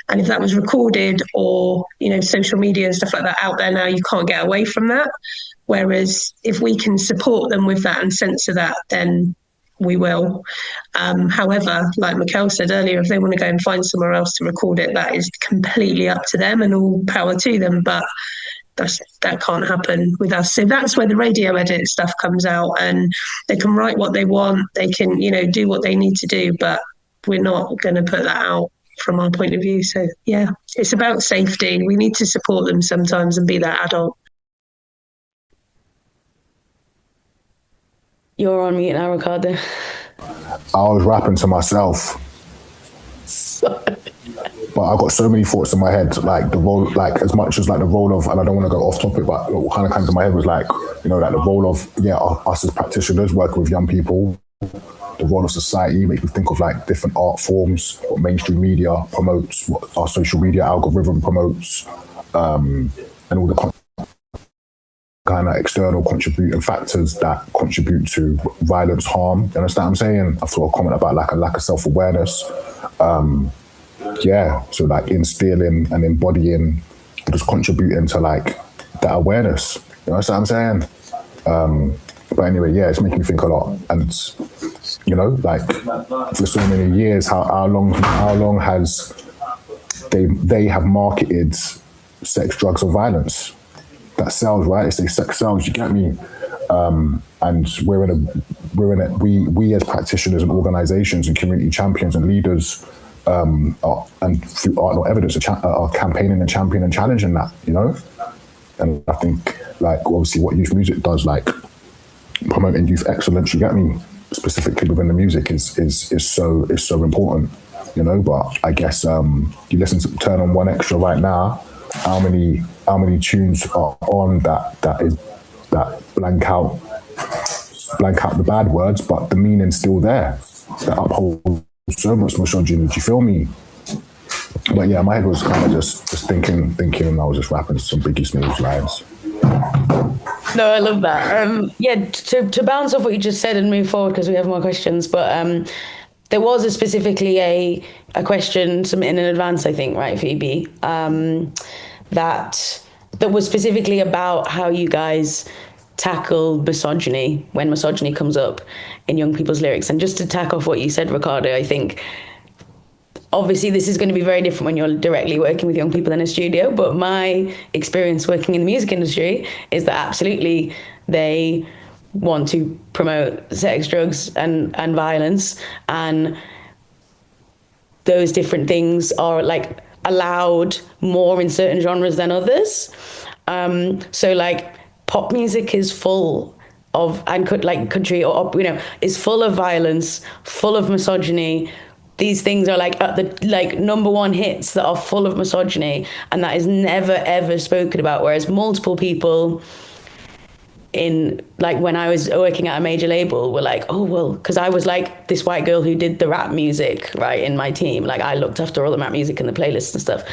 And if that was recorded, or, you know, social media and stuff like that out there now, you can't get away from that. Whereas if we can support them with that and censor that, then we will. However, like Mikkel said earlier, if they want to go and find somewhere else to record it, that is completely up to them and all power to them. But that can't happen with us. So that's where the radio edit stuff comes out, and they can write what they want. They can, do what they need to do, but we're not going to put that out from our point of view. So yeah, it's about safety. We need to support them sometimes and be that adult. You're on mute now, Rickardo. I was rapping to myself. Sorry. But I got so many thoughts in my head, like the role, like as much as like the role of, and I don't want to go off topic, but what kind of came to my head was like, like the role of, us as practitioners working with young people, the role of society makes me think of like different art forms, what mainstream media promotes, what our social media algorithm promotes, and all the kind of external contributing factors that contribute to violence, harm. You understand what I'm saying? I've sort of comment about like a lack of self-awareness. So like instilling and embodying, just contributing to like that awareness. You know what I'm saying? But anyway, it's making me think a lot. And like for so many years, how long has they have marketed sex, drugs, and violence? That sells, right? They say sex sells. You get me? And we as practitioners and organisations and community champions and leaders, and through Art Not Evidence, are campaigning and championing and challenging that, And I think, like, obviously, what youth music does, like promoting youth excellence, you get me, specifically within the music, is so important, But I guess you listen to Turn On One Extra right now. How many tunes are on that blank out the bad words, but the meaning's still there. That uphold so much misogyny. Do you feel me? But yeah, my head was kind of just thinking, and I was just rapping some Biggie Smalls lines. No, I love that. To bounce off what you just said and move forward, because we have more questions, but there was specifically a question submitted in advance, I think, right, Phoebe? That was specifically about how you guys tackle misogyny when misogyny comes up in young people's lyrics. And just to tack off what you said, Rickardo, I think obviously this is going to be very different when you're directly working with young people in a studio, but my experience working in the music industry is that absolutely they want to promote sex, drugs, and violence, and those different things are like allowed more in certain genres than others. So like pop music is full of, and country or is full of violence, full of misogyny. These things are like at the number one hits that are full of misogyny, and that is never ever spoken about. Whereas multiple people in when I was working at a major label were like, oh well, because I was like this white girl who did the rap music right in my team. Like I looked after all the rap music and the playlists and stuff,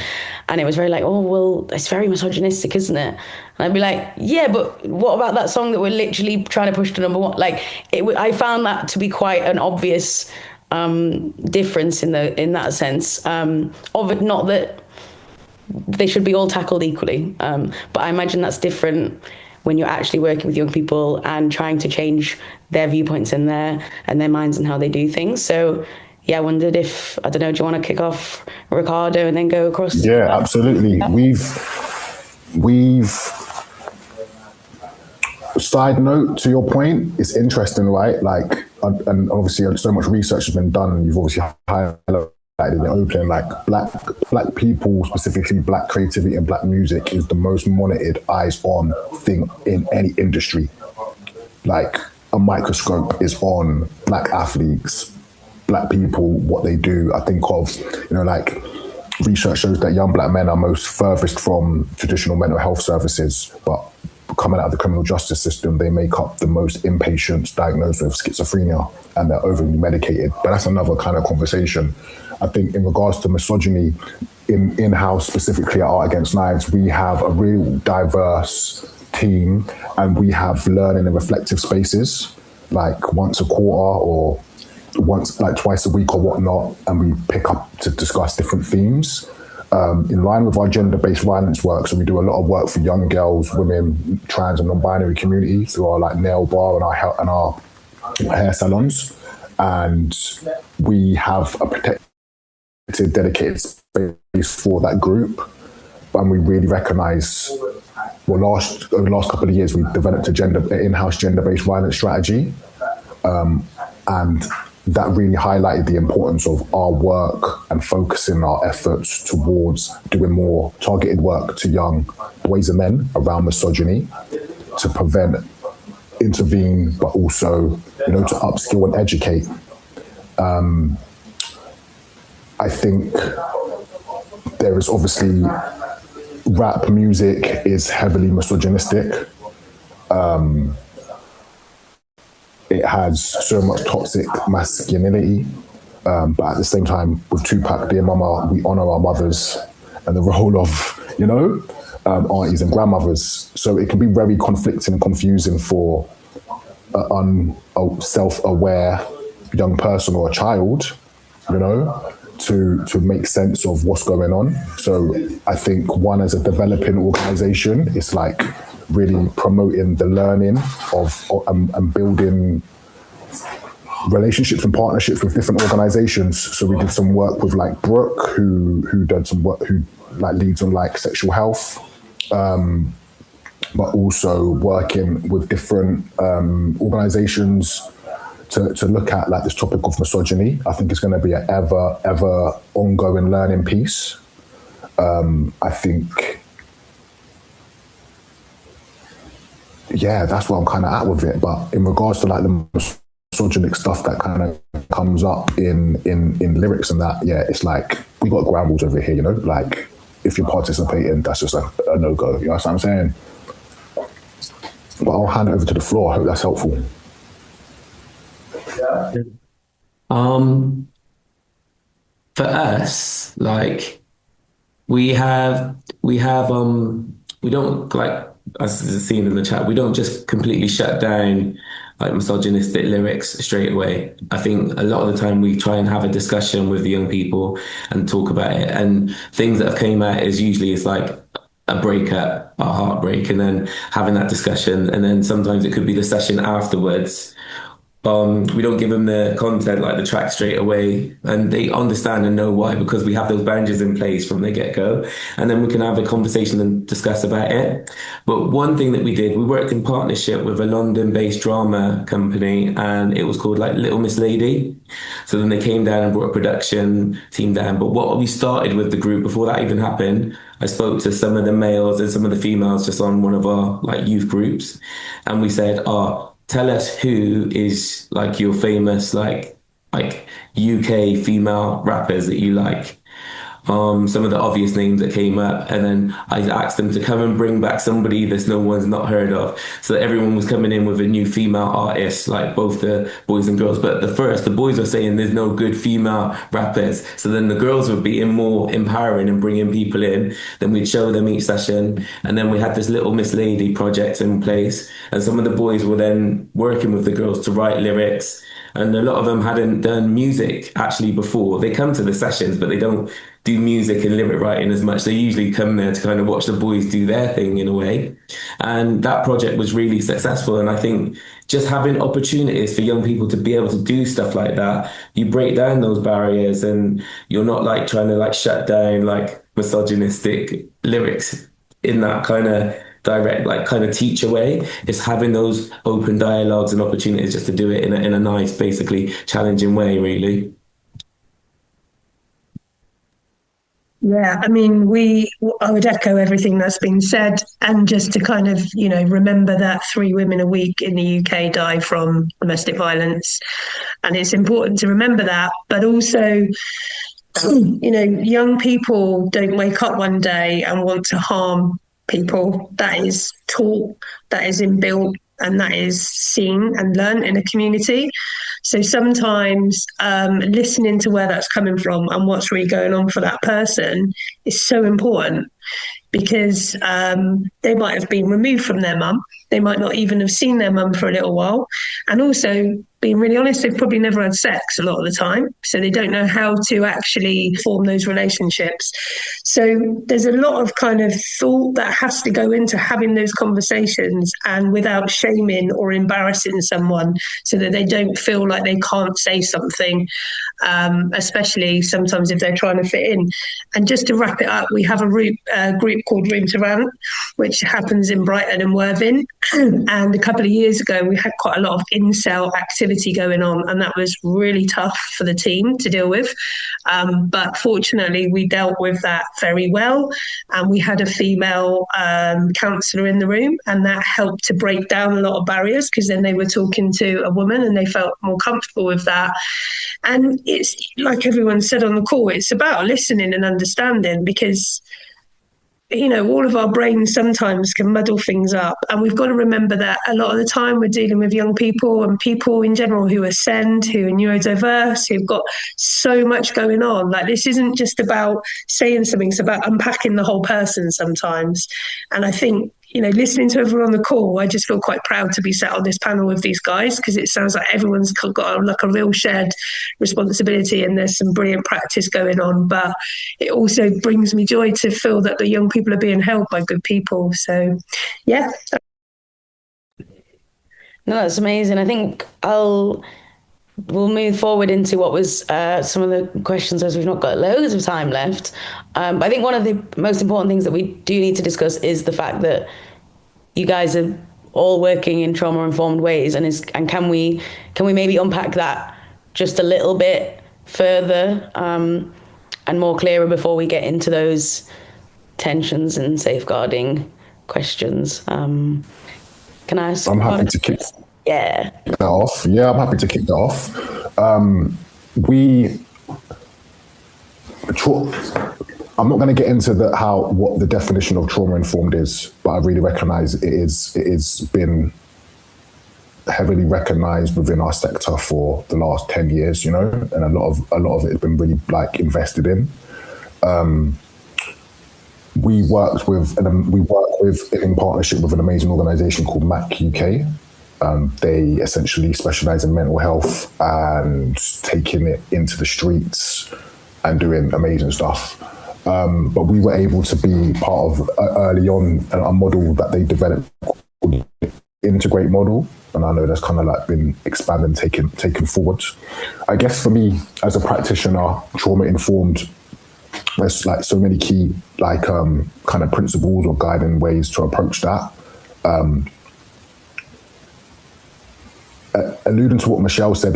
and it was very like, oh well, it's very misogynistic, isn't it? And I'd be like, yeah, but what about that song that we're literally trying to push to number one? Like I found that to be quite an obvious difference in that sense of it. Not that they should be all tackled equally, but I imagine that's different when you're actually working with young people and trying to change their viewpoints and their minds and how they do things. So yeah, I wondered if, I don't know, do you want to kick off, Rickardo, and then go across? Yeah, absolutely. We've side note to your point, it's interesting, right? Like, and obviously so much research has been done, and you've obviously highlighted in the opening, like black people, specifically black creativity and black music, is the most monitored, eyes on thing in any industry. Like a microscope is on black athletes, black people, what they do. I think of, like research shows that young black men are most furthest from traditional mental health services, but coming out of the criminal justice system, they make up the most inpatients diagnosed with schizophrenia, and they're overly medicated. But that's another kind of conversation. I think in regards to misogyny, in-house, specifically at Art Against Knives, we have a real diverse team, and we have learning and reflective spaces, like once a quarter or twice a week or whatnot, and we pick up to discuss different themes. In line with our gender-based violence work, so we do a lot of work for young girls, women, trans and non-binary community through our nail bar and our hair salons. and we have a protected, dedicated space for that group. And we really recognise, over the last couple of years, we've developed an in-house gender-based violence strategy, and that really highlighted the importance of our work and focusing our efforts towards doing more targeted work to young boys and men around misogyny, to prevent, intervene, but also, to upskill and educate. I think there is obviously, rap music is heavily misogynistic. It has so much toxic masculinity, but at the same time, with Tupac, Dear Mama, we honor our mothers and the role of, aunties and grandmothers. So it can be very conflicting and confusing for a self-aware young person or a child, to make sense of what's going on. So I think one, as a developing organization, it's like really promoting the learning of and building relationships and partnerships with different organizations. So we did some work with like Brooke, who did some work, who like leads on like sexual health, but also working with different organizations to look at like this topic of misogyny. I think it's going to be an ever ongoing learning piece. I think, that's where I'm kind of at with it. But in regards to like the misogynic stuff that kind of comes up in lyrics and that, it's like, we got ground rules over here, like if you're participating, that's just a no-go, you know what I'm saying? But I'll hand it over to the floor. I hope that's helpful. For us, like we don't, like, as seen in the chat, we don't just completely shut down like misogynistic lyrics straight away. I think a lot of the time we try and have a discussion with the young people and talk about it, and things that have came out is usually it's like a breakup, a heartbreak, and then having that discussion, and then sometimes it could be the session afterwards. We don't give them the content, like the track, straight away, and they understand and know why, because we have those boundaries in place from the get-go, and then we can have a conversation and discuss about it. But one thing that we did, we worked in partnership with a London-based drama company, and it was called like Little Miss Lady. So then they came down and brought a production team down. But what we started with the group, before that even happened, I spoke to some of the males and some of the females just on one of our like youth groups, and we said, tell us who is like your famous like UK female rappers that you like. Some of the obvious names that came up, and then I asked them to come and bring back somebody that no one's not heard of. So that everyone was coming in with a new female artist, like both the boys and girls. But the boys were saying there's no good female rappers. So then the girls were being more empowering and bringing people in. Then we'd show them each session. And then we had this Little Miss Lady project in place. And some of the boys were then working with the girls to write lyrics. And a lot of them hadn't done music actually before. They come to the sessions, but they don't do music and lyric writing as much. They usually come there to kind of watch the boys do their thing in a way. And that project was really successful. And I think just having opportunities for young people to be able to do stuff like that, you break down those barriers, and you're not like trying to like shut down like misogynistic lyrics in that kind of direct, like kind of teacher way. It's having those open dialogues and opportunities just to do it in a nice, basically challenging way, really. Yeah, I mean, I would echo everything that's been said, and just to kind of, remember that 3 women a week in the UK die from domestic violence. And it's important to remember that, but also, young people don't wake up one day and want to harm people. That is taught, that is inbuilt, and that is seen and learned in a community. So sometimes listening to where that's coming from and what's really going on for that person is so important, because they might have been removed from their mum. They might not even have seen their mum for a little while. And also, being really honest, they've probably never had sex a lot of the time. So they don't know how to actually form those relationships. So there's a lot of kind of thought that has to go into having those conversations, and without shaming or embarrassing someone, so that they don't feel like they can't say something, especially sometimes if they're trying to fit in. And just to wrap it up, we have a group called Room to Rant, which happens in Brighton and Worthing. And a couple of years ago, we had quite a lot of incel activity going on, and that was really tough for the team to deal with. But fortunately, we dealt with that very well. And we had a female counsellor in the room, and that helped to break down a lot of barriers, because then they were talking to a woman and they felt more comfortable with that. And it's like everyone said on the call, it's about listening and understanding, because all of our brains sometimes can muddle things up. And we've got to remember that a lot of the time we're dealing with young people and people in general who are SEND, who are neurodiverse, who've got so much going on. Like, this isn't just about saying something, it's about unpacking the whole person sometimes. And I think, listening to everyone on the call, I just feel quite proud to be sat on this panel with these guys, because it sounds like everyone's got like a real shared responsibility, and there's some brilliant practice going on. But it also brings me joy to feel that the young people are being held by good people. So, yeah. No, that's amazing. I think we'll move forward into what was some of the questions, as we've not got loads of time left. But I think one of the most important things that we do need to discuss is the fact that you guys are all working in trauma-informed ways, and can we maybe unpack that just a little bit further and more clearer before we get into those tensions and safeguarding questions? Can I ask? I'm happy to kick that off. Yeah, I'm happy to kick that off. I'm not going to get into what the definition of trauma informed is, but I really recognise it's been heavily recognised within our sector for the last 10 years, and a lot of it has been really invested in. We work in partnership with an amazing organisation called MAC UK. They essentially specialise in mental health and taking it into the streets and doing amazing stuff. But we were able to be part of early on a model that they developed called Integrate model. And I know that's kind of been expanded and taken forward. I guess for me, as a practitioner, trauma-informed, there's so many key kind of principles or guiding ways to approach that. Alluding to what Michelle said,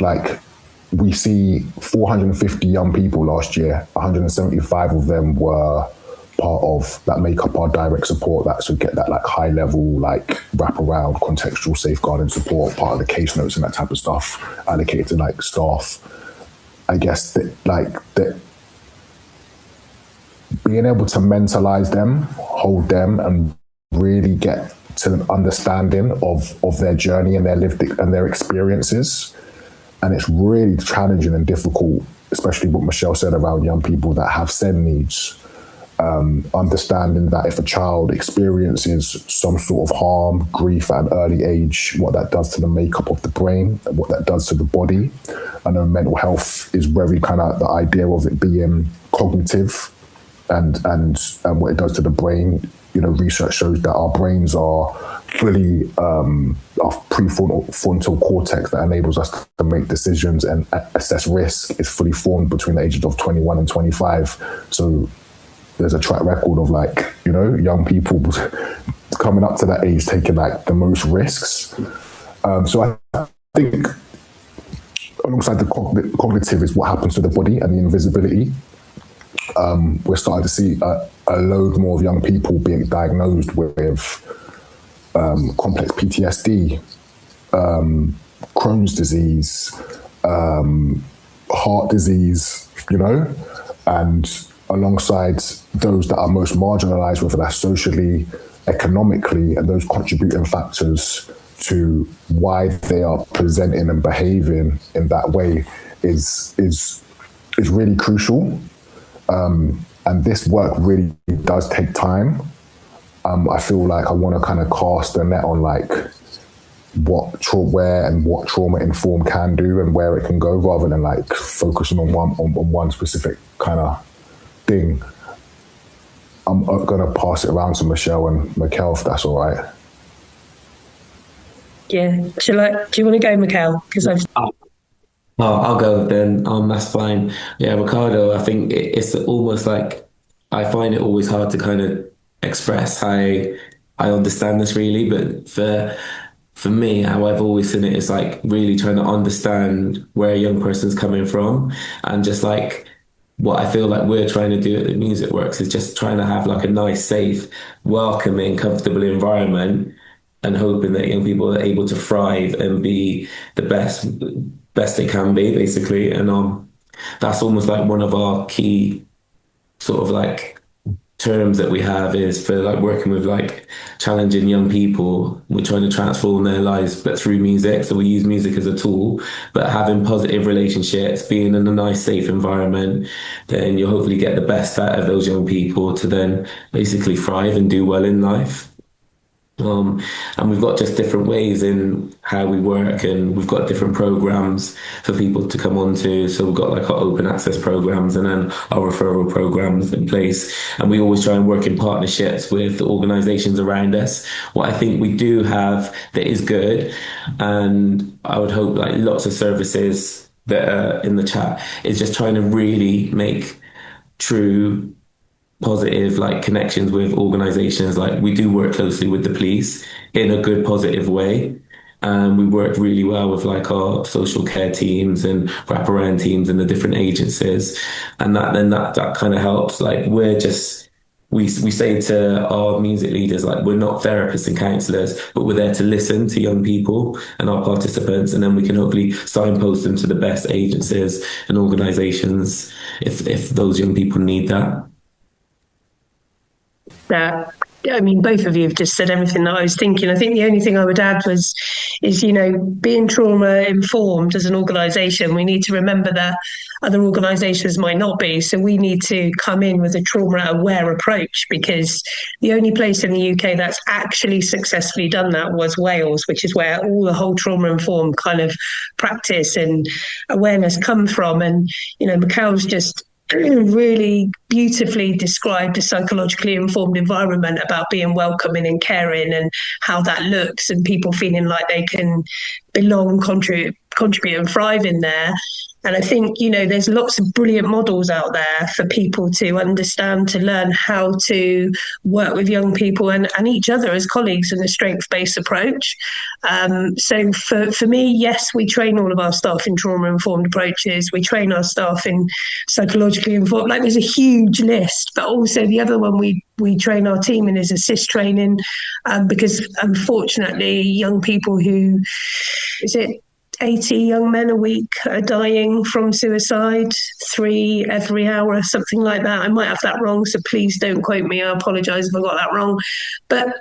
we see 450 young people last year. 175 of them were part of that make up our direct support, that so get that high level wraparound contextual safeguarding support, part of the case notes and that type of stuff allocated to staff. I guess that being able to mentalize them, hold them, and really get to an understanding of their journey and their lived and their experiences. And it's really challenging and difficult, especially what Michelle said around young people that have SEND needs. Understanding that if a child experiences some sort of harm, grief at an early age, what that does to the makeup of the brain, and what that does to the body. I know mental health is very kind of the idea of it being cognitive and what it does to the brain. Research shows that our brains are fully our prefrontal cortex that enables us to make decisions and assess risk is fully formed between the ages of 21 and 25. So there's a track record of young people coming up to that age taking the most risks. So I think alongside the cognitive is what happens to the body and the invisibility. We're starting to see a load more of young people being diagnosed with complex PTSD, Crohn's disease, heart disease, and alongside those that are most marginalised, whether that's socially, economically, and those contributing factors to why they are presenting and behaving in that way is really crucial. And this work really does take time. I feel I want to kind of cast a net on where and what trauma informed can do and where it can go, rather than like focusing on one specific kind of thing. I'm gonna pass it around to Michelle and Mikhail, if that's all right. Yeah, do you want to go, Mikhail? Because I'll go then. That's fine. Yeah, Rickardo, I think it's almost like I find it always hard to kind of express how I understand this really, but for me, how I've always seen it is like really trying to understand where a young person's coming from, and just like what I feel like we're trying to do at the Music Works is just trying to have like a nice, safe, welcoming, comfortable environment, and hoping that young people are able to thrive and be the best they can be, basically. And that's almost like one of our key sort of like terms that we have is for like working with like challenging young people. We're trying to transform their lives, but through music. So we use music as a tool, but having positive relationships, being in a nice, safe environment, then you'll hopefully get the best out of those young people to then basically thrive and do well in life. And we've got just different ways in how we work, and we've got different programs for people to come on to. So we've got like our open access programs and then our referral programs in place. And we always try and work in partnerships with the organizations around us. What I think we do have that is good, and I would hope like lots of services that are in the chat, is just trying to really make true positive like connections with organizations. Like we do work closely with the police in a good positive way, and we work really well with like our social care teams and wraparound teams and the different agencies, and that kind of helps. Like we say to our music leaders, like we're not therapists and counselors, but we're there to listen to young people and our participants, and then we can hopefully signpost them to the best agencies and organizations if those young people need that. I mean, both of you have just said everything that I was thinking. I think the only thing I would add is, being trauma informed as an organisation, we need to remember that other organisations might not be. So we need to come in with a trauma aware approach, because the only place in the UK that's actually successfully done that was Wales, which is where all the whole trauma informed kind of practice and awareness come from. And, Mikhail's just really beautifully described a psychologically informed environment about being welcoming and caring, and how that looks, and people feeling like they can belong, contribute and thrive in there. And I think, there's lots of brilliant models out there for people to understand, to learn how to work with young people and each other as colleagues in a strengths-based approach. So for me, yes, we train all of our staff in trauma-informed approaches. We train our staff in psychologically informed. Like, there's a huge list, but also the other one we train our team in is assist training, because unfortunately, young people who, 80 young men a week are dying from suicide, 3 every hour, something like that. I might have that wrong, so please don't quote me. I apologise if I got that wrong. But,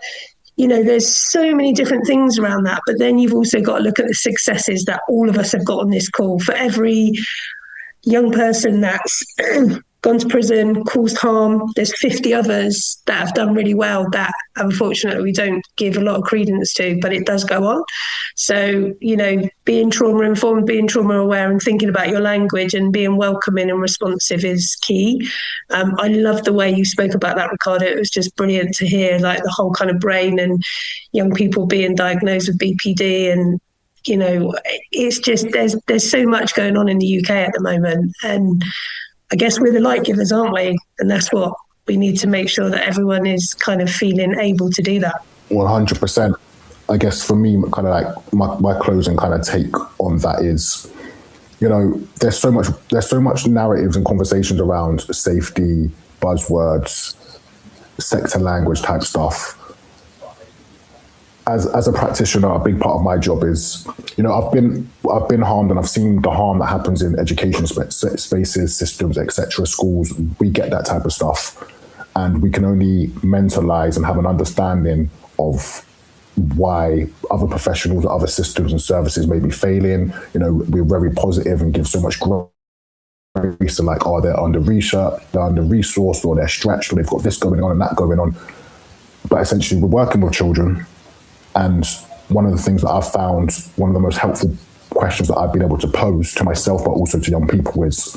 there's so many different things around that. But then you've also got to look at the successes that all of us have got on this call. For every young person that's gone to prison, caused harm, there's 50 others that have done really well that unfortunately we don't give a lot of credence to, but it does go on. So, being trauma informed, being trauma aware, and thinking about your language and being welcoming and responsive is key. I love the way you spoke about that, Rickardo. It was just brilliant to hear, like, the whole kind of brain and young people being diagnosed with BPD, and it's just there's so much going on in the UK at the moment, and I guess we're the light givers, aren't we? And that's what we need to make sure that everyone is kind of feeling able to do that. 100%. I guess for me, kind of like my closing kind of take on that is, there's so much narratives and conversations around safety, buzzwords, sector language type stuff. As a practitioner, a big part of my job is, I've been harmed, and I've seen the harm that happens in education spaces, systems, etc., schools. We get that type of stuff, and we can only mentalize and have an understanding of why other professionals, other systems and services may be failing. We're very positive and give so much grace to, like, they're under research, they're under resourced, or they're stretched, or they've got this going on and that going on. But essentially, we're working with children, and one of the things that I've found, one of the most helpful questions that I've been able to pose to myself, but also to young people is,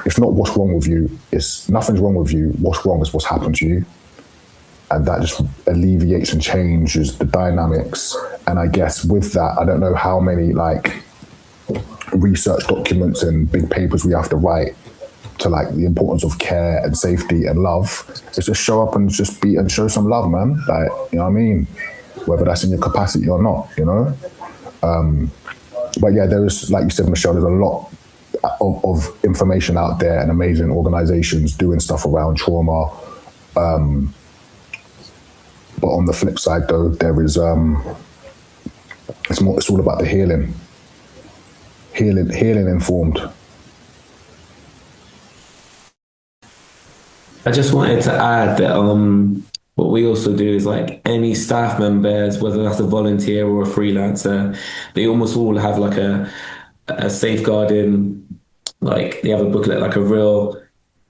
it's not what's wrong with you, it's nothing's wrong with you, what's wrong is what's happened to you. And that just alleviates and changes the dynamics. And I guess with that, I don't know how many like research documents and big papers we have to write to like the importance of care and safety and love. It's just show up and just be and show some love, man. Like, you know what I mean? Whether that's in your capacity or not, you know? But yeah, there is, like you said, Michelle, there's a lot of information out there and amazing organizations doing stuff around trauma. But on the flip side, though, there is it's all about the healing informed. I just wanted to add that what we also do is like any staff members, whether that's a volunteer or a freelancer, they almost all have like a safeguarding, like they have a booklet, like a real,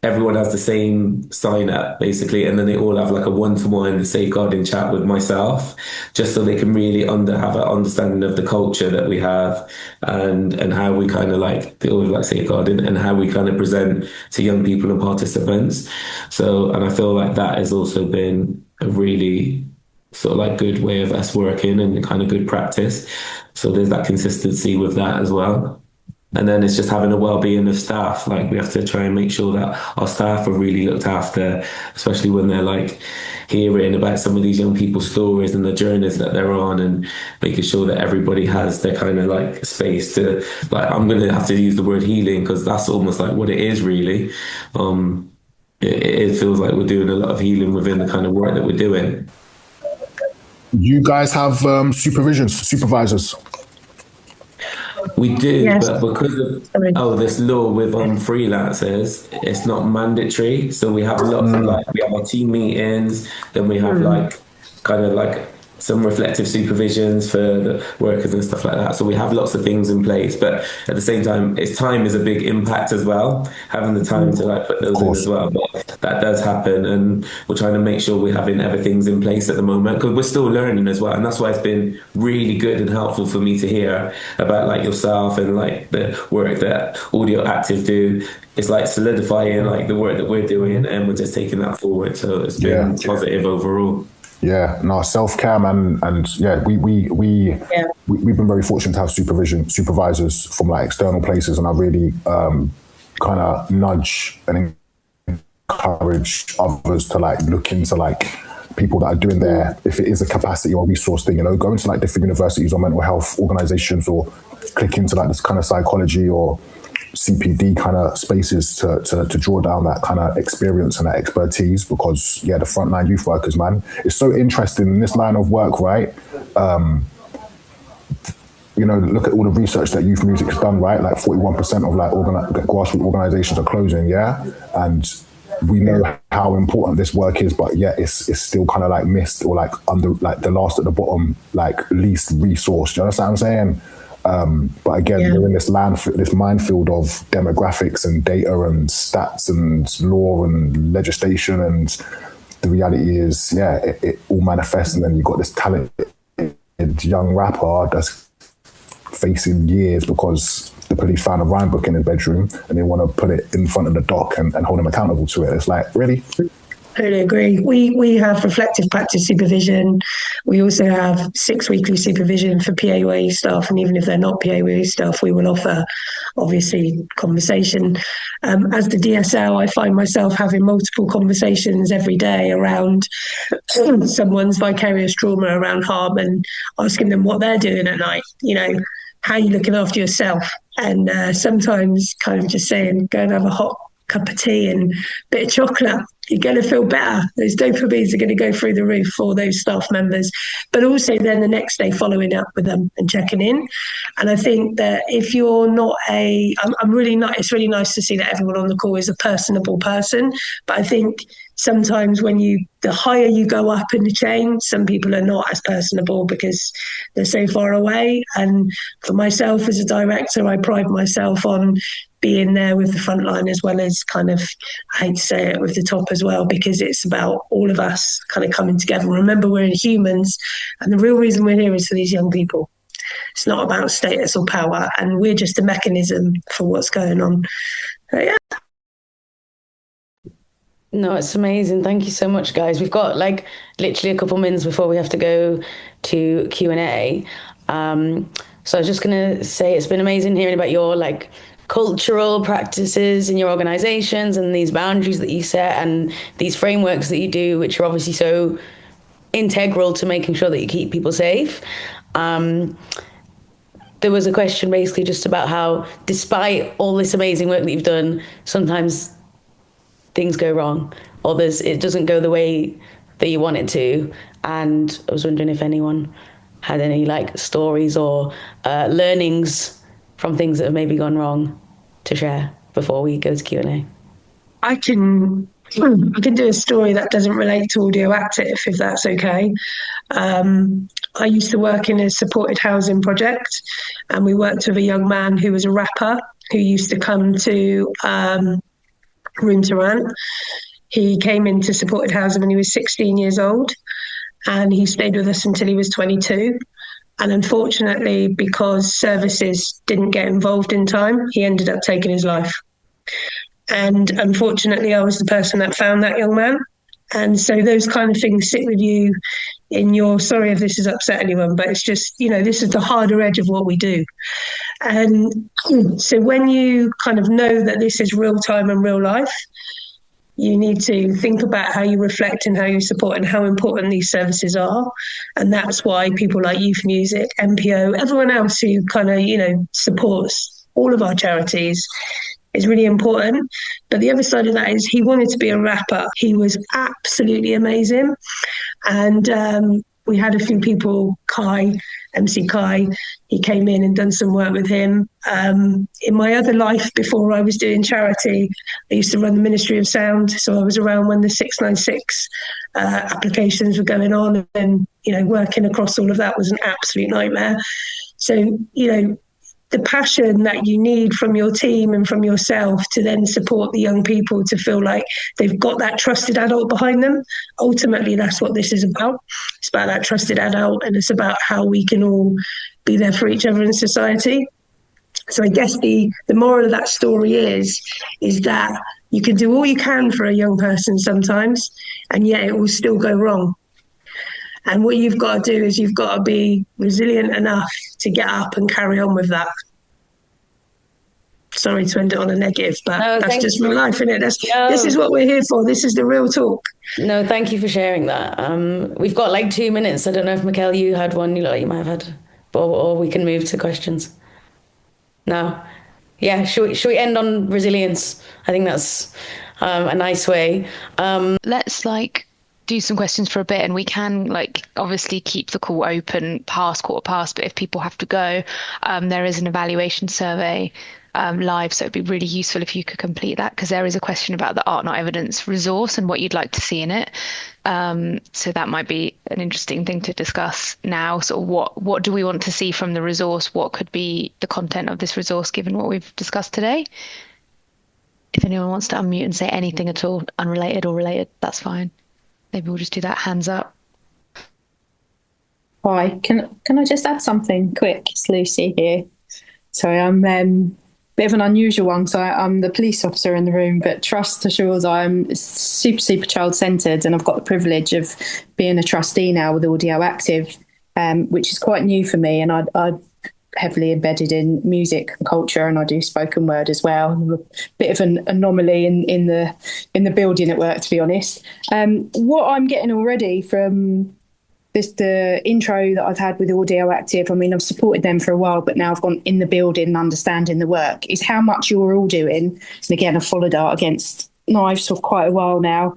everyone has the same sign up basically, and then they all have like a one-to-one safeguarding chat with myself, just so they can really have an understanding of the culture that we have and how we kind of like deal with like safeguarding and how we kind of present to young people and participants. So, and I feel like that has also been a really sort of like good way of us working and kind of good practice. So there's that consistency with that as well. And then it's just having a well-being of staff. Like we have to try and make sure that our staff are really looked after, especially when they're like hearing about some of these young people's stories and the journeys that they're on, and making sure that everybody has their kind of like space to, like, I'm going to have to use the word healing because that's almost like what it is really. It feels like we're doing a lot of healing within the kind of work that we're doing. You guys have supervisors? We do, Yes. but because of this law with freelancers, it's not mandatory. So we have lots of like, we have our team meetings, then we have like kind of like some reflective supervisions for the workers and stuff like that. So we have lots of things in place, but at the same time, time is a big impact as well, having the time to like put those in as well. But that does happen, and we're trying to make sure we're having everything's in place at the moment because we're still learning as well. And that's why it's been really good and helpful for me to hear about like yourself and like the work that AudioActive do. It's like solidifying like the work that we're doing, and we're just taking that forward. So it's been positive overall. Yeah, no, self-care, man, and yeah, we've been very fortunate to have supervisors from like external places, and I really kind of nudge and encourage others to like look into like people that are doing their, if it is a capacity or resource thing, you know, go into like different universities or mental health organizations, or click into like this kind of psychology or CPD kind of spaces to draw down that kind of experience and that expertise, because the frontline youth workers, man, it's so interesting in this line of work, right? You know, look at all the research that youth music has done, right? Like 41% of like grassroots organizations are closing, and we know how important this work is, but yet it's still kind of like missed, or like under, like the last at the bottom, like least resourced. Do you understand what I'm saying? But again, we're in this minefield of demographics and data and stats and law and legislation, and the reality is, it all manifests, and then you've got this talented young rapper that's facing years because the police found a rhyme book in his bedroom and they want to put it in front of the doc and hold him accountable to it. It's like, really? Totally agree. We have reflective practice supervision. We also have 6 weekly supervision for PAYE staff, and even if they're not PAYE staff, we will offer, obviously, conversation. As the DSL, I find myself having multiple conversations every day around someone's vicarious trauma around harm, and asking them what they're doing at night. You know, how are you looking after yourself? And sometimes kind of just saying, go and have a hot cup of tea and a bit of chocolate. You're going to feel better. Those dopamines are going to go through the roof for those staff members. But also then the next day following up with them and checking in. And I think that if you're not it's really nice to see that everyone on the call is a personable person. But I think sometimes the higher you go up in the chain, some people are not as personable because they're so far away. And for myself as a director, I pride myself on being there with the Frontline, as well as kind of, I hate to say it, with the top as well, because it's about all of us kind of coming together. Remember, we're humans, and the real reason we're here is for these young people. It's not about status or power, and we're just a mechanism for what's going on. So, yeah. No, it's amazing. Thank you so much, guys. We've got like literally a couple minutes before we have to go to Q&A. So I was just going to say it's been amazing hearing about your like cultural practices in your organizations and these boundaries that you set and these frameworks that you do, which are obviously so integral to making sure that you keep people safe. There was a question basically just about how, despite all this amazing work that you've done, sometimes things go wrong, or it doesn't go the way that you want it to. And I was wondering if anyone had any like stories or learnings from things that have maybe gone wrong to share before we go to Q&A. I can do a story that doesn't relate to AudioActive, if that's okay. I used to work in a supported housing project, and we worked with a young man who was a rapper who used to come to Room to Rant. He came into supported housing when he was 16 years old, and he stayed with us until he was 22. And unfortunately, because services didn't get involved in time, he ended up taking his life. And unfortunately, I was the person that found that young man. And so those kind of things sit with you in your, sorry if this has upset anyone, but it's just, this is the harder edge of what we do. And so when you kind of know that this is real time and real life, you need to think about how you reflect and how you support and how important these services are. And that's why people like Youth Music, MPO, everyone else who kind of, supports all of our charities is really important. But the other side of that is he wanted to be a rapper. He was absolutely amazing. And we had a few people, MC Kai, he came in and done some work with him. In my other life, before I was doing charity, I used to run the Ministry of Sound. So I was around when the 696 applications were going on, and, working across all of that was an absolute nightmare. So, the passion that you need from your team and from yourself to then support the young people to feel like they've got that trusted adult behind them. Ultimately, that's what this is about. It's about that trusted adult, and it's about how we can all be there for each other in society. So I guess the moral of that story is that you can do all you can for a young person sometimes, and yet it will still go wrong. And what you've got to do is you've got to be resilient enough to get up and carry on with that. Sorry to end it on a negative, but that's just real life, isn't it? This is what we're here for. This is the real talk. No, thank you for sharing that. We've got like 2 minutes. I don't know if, Mikkel, you had one you might have had, or we can move to questions. No? Yeah, should we end on resilience? I think that's a nice way. Let's do some questions for a bit, and we can obviously keep the call open past 1:15, but if people have to go, there is an evaluation survey live, so it'd be really useful if you could complete that, because there is a question about the Art Not Evidence resource and what you'd like to see in it. So that might be an interesting thing to discuss now. So what do we want to see from the resource? What could be the content of this resource given what we've discussed today? If anyone wants to unmute and say anything at all, unrelated or related, that's fine. Maybe we'll just do that. Hands up. Hi, can I just add something quick? It's Lucy here. Sorry, I'm bit of an unusual one, so I'm the police officer in the room, but trust assured I'm super child-centred, and I've got the privilege of being a trustee now with AudioActive, which is quite new for me, and I'm heavily embedded in music and culture, and I do spoken word as well. I'm a bit of an anomaly in the building at work, to be honest. What I'm getting already from the intro that I've had with AudioActive, I mean, I've supported them for a while, but now I've gone in the building and understanding the work, is how much you're all doing. And again, I've followed Art Against Knives for quite a while now.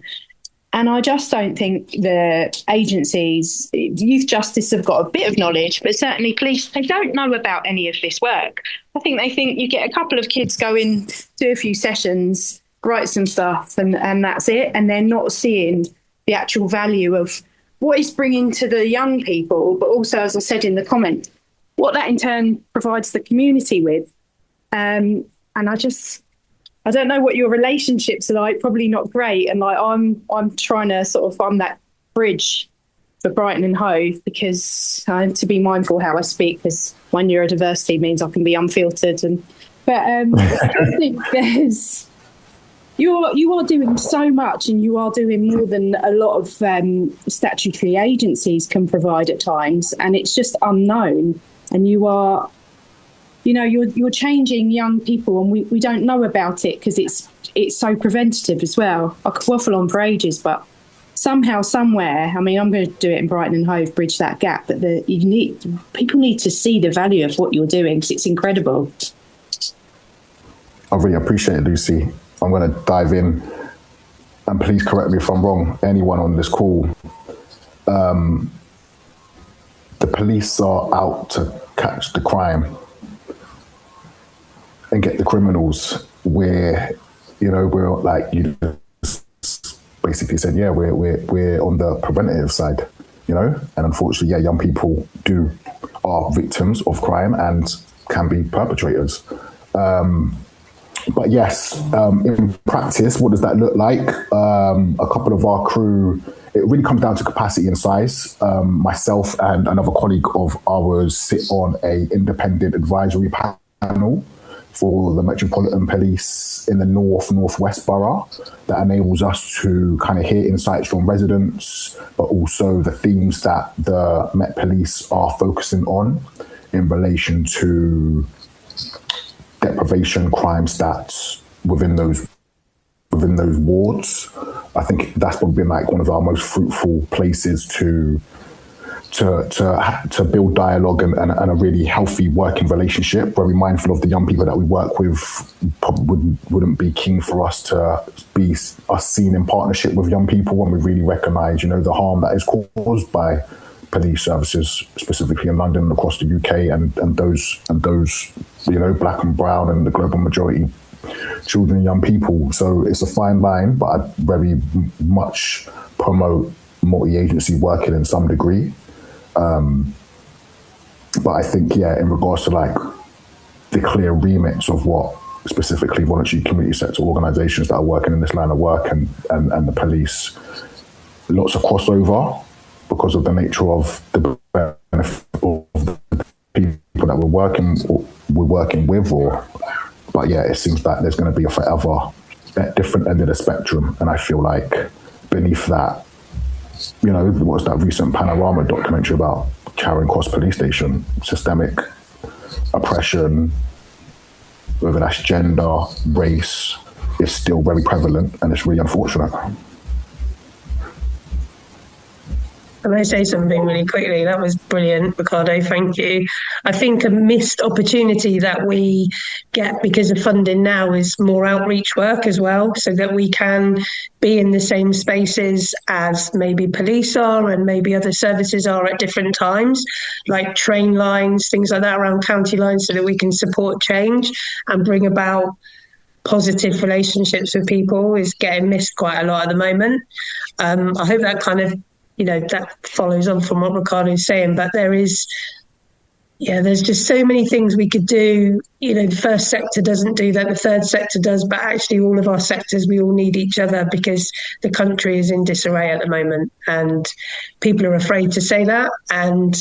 And I just don't think the agencies, youth justice have got a bit of knowledge, but certainly police, they don't know about any of this work. I think they think you get a couple of kids go in, do a few sessions, write some stuff, and that's it. And they're not seeing the actual value of what it's bringing to the young people, but also, as I said in the comment, what that in turn provides the community with. And I don't know what your relationships are like, probably not great. And like, I'm trying to I'm that bridge for Brighton and Hove, because I have to be mindful how I speak, because my neurodiversity means I can be unfiltered. But I think you are doing so much, and you are doing more than a lot of statutory agencies can provide at times, and it's just unknown. And you're changing young people, and we don't know about it because it's so preventative as well. I could waffle on for ages, but somehow, somewhere, I mean, I'm going to do it in Brighton and Hove, bridge that gap. But people need to see the value of what you're doing, because it's incredible. I really appreciate it, Lucy. I'm going to dive in, and please correct me if I'm wrong, anyone on this call. The police are out to catch the crime and get the criminals. We're like, you basically said, yeah, we're on the preventative side, and unfortunately, young people are victims of crime and can be perpetrators. But yes, in practice, what does that look like? A couple of our crew, it really comes down to capacity and size. Myself and another colleague of ours sit on a independent advisory panel for the Metropolitan Police in the Northwest Borough that enables us to kind of hear insights from residents, but also the themes that the Met Police are focusing on in relation to deprivation, crime stats within those wards. I think that's probably been like one of our most fruitful places to build dialogue and a really healthy working relationship. Very mindful of the young people that we work with. Probably wouldn't be keen for us to be seen in partnership with young people when we really recognise, the harm that is caused by police services, specifically in London and across the UK, and those black and brown and the global majority children and young people. So it's a fine line, but I very much promote multi-agency working in some degree. But I think, in regards to like the clear remits of what specifically voluntary community sector organisations that are working in this line of work and the police, lots of crossover because of the nature of the benefit of the people that we're working with. But it seems like there's going to be a forever at different end of the spectrum, and I feel like beneath that, what's that recent Panorama documentary about Charing Cross Police Station? Systemic oppression, whether that's gender, race, is still very prevalent, and it's really unfortunate. Can I say something really quickly? That was brilliant, Rickardo. Thank you. I think a missed opportunity that we get because of funding now is more outreach work as well, so that we can be in the same spaces as maybe police are and maybe other services are at different times, like train lines, things like that around county lines, so that we can support change and bring about positive relationships with people is getting missed quite a lot at the moment. I hope that kind of that follows on from what Rickardo is saying, but there's just so many things we could do. The first sector doesn't do that, the third sector does, but actually all of our sectors, we all need each other because the country is in disarray at the moment, and people are afraid to say that. And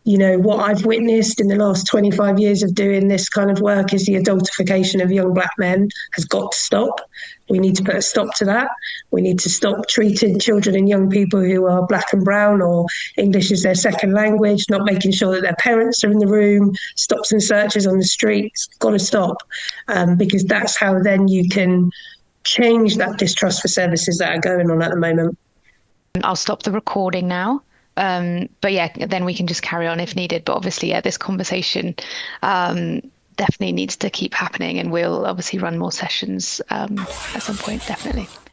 what I've witnessed in the last 25 years of doing this kind of work is the adultification of young black men has got to stop. We need to put a stop to that. We need to stop treating children and young people who are black and brown or English as their second language, not making sure that their parents are in the room, stops and searches on the streets. Got to stop, because that's how then you can change that distrust for services that are going on at the moment. I'll stop the recording now. But then we can just carry on if needed. But obviously, this conversation definitely needs to keep happening, and we'll obviously run more sessions at some point, definitely.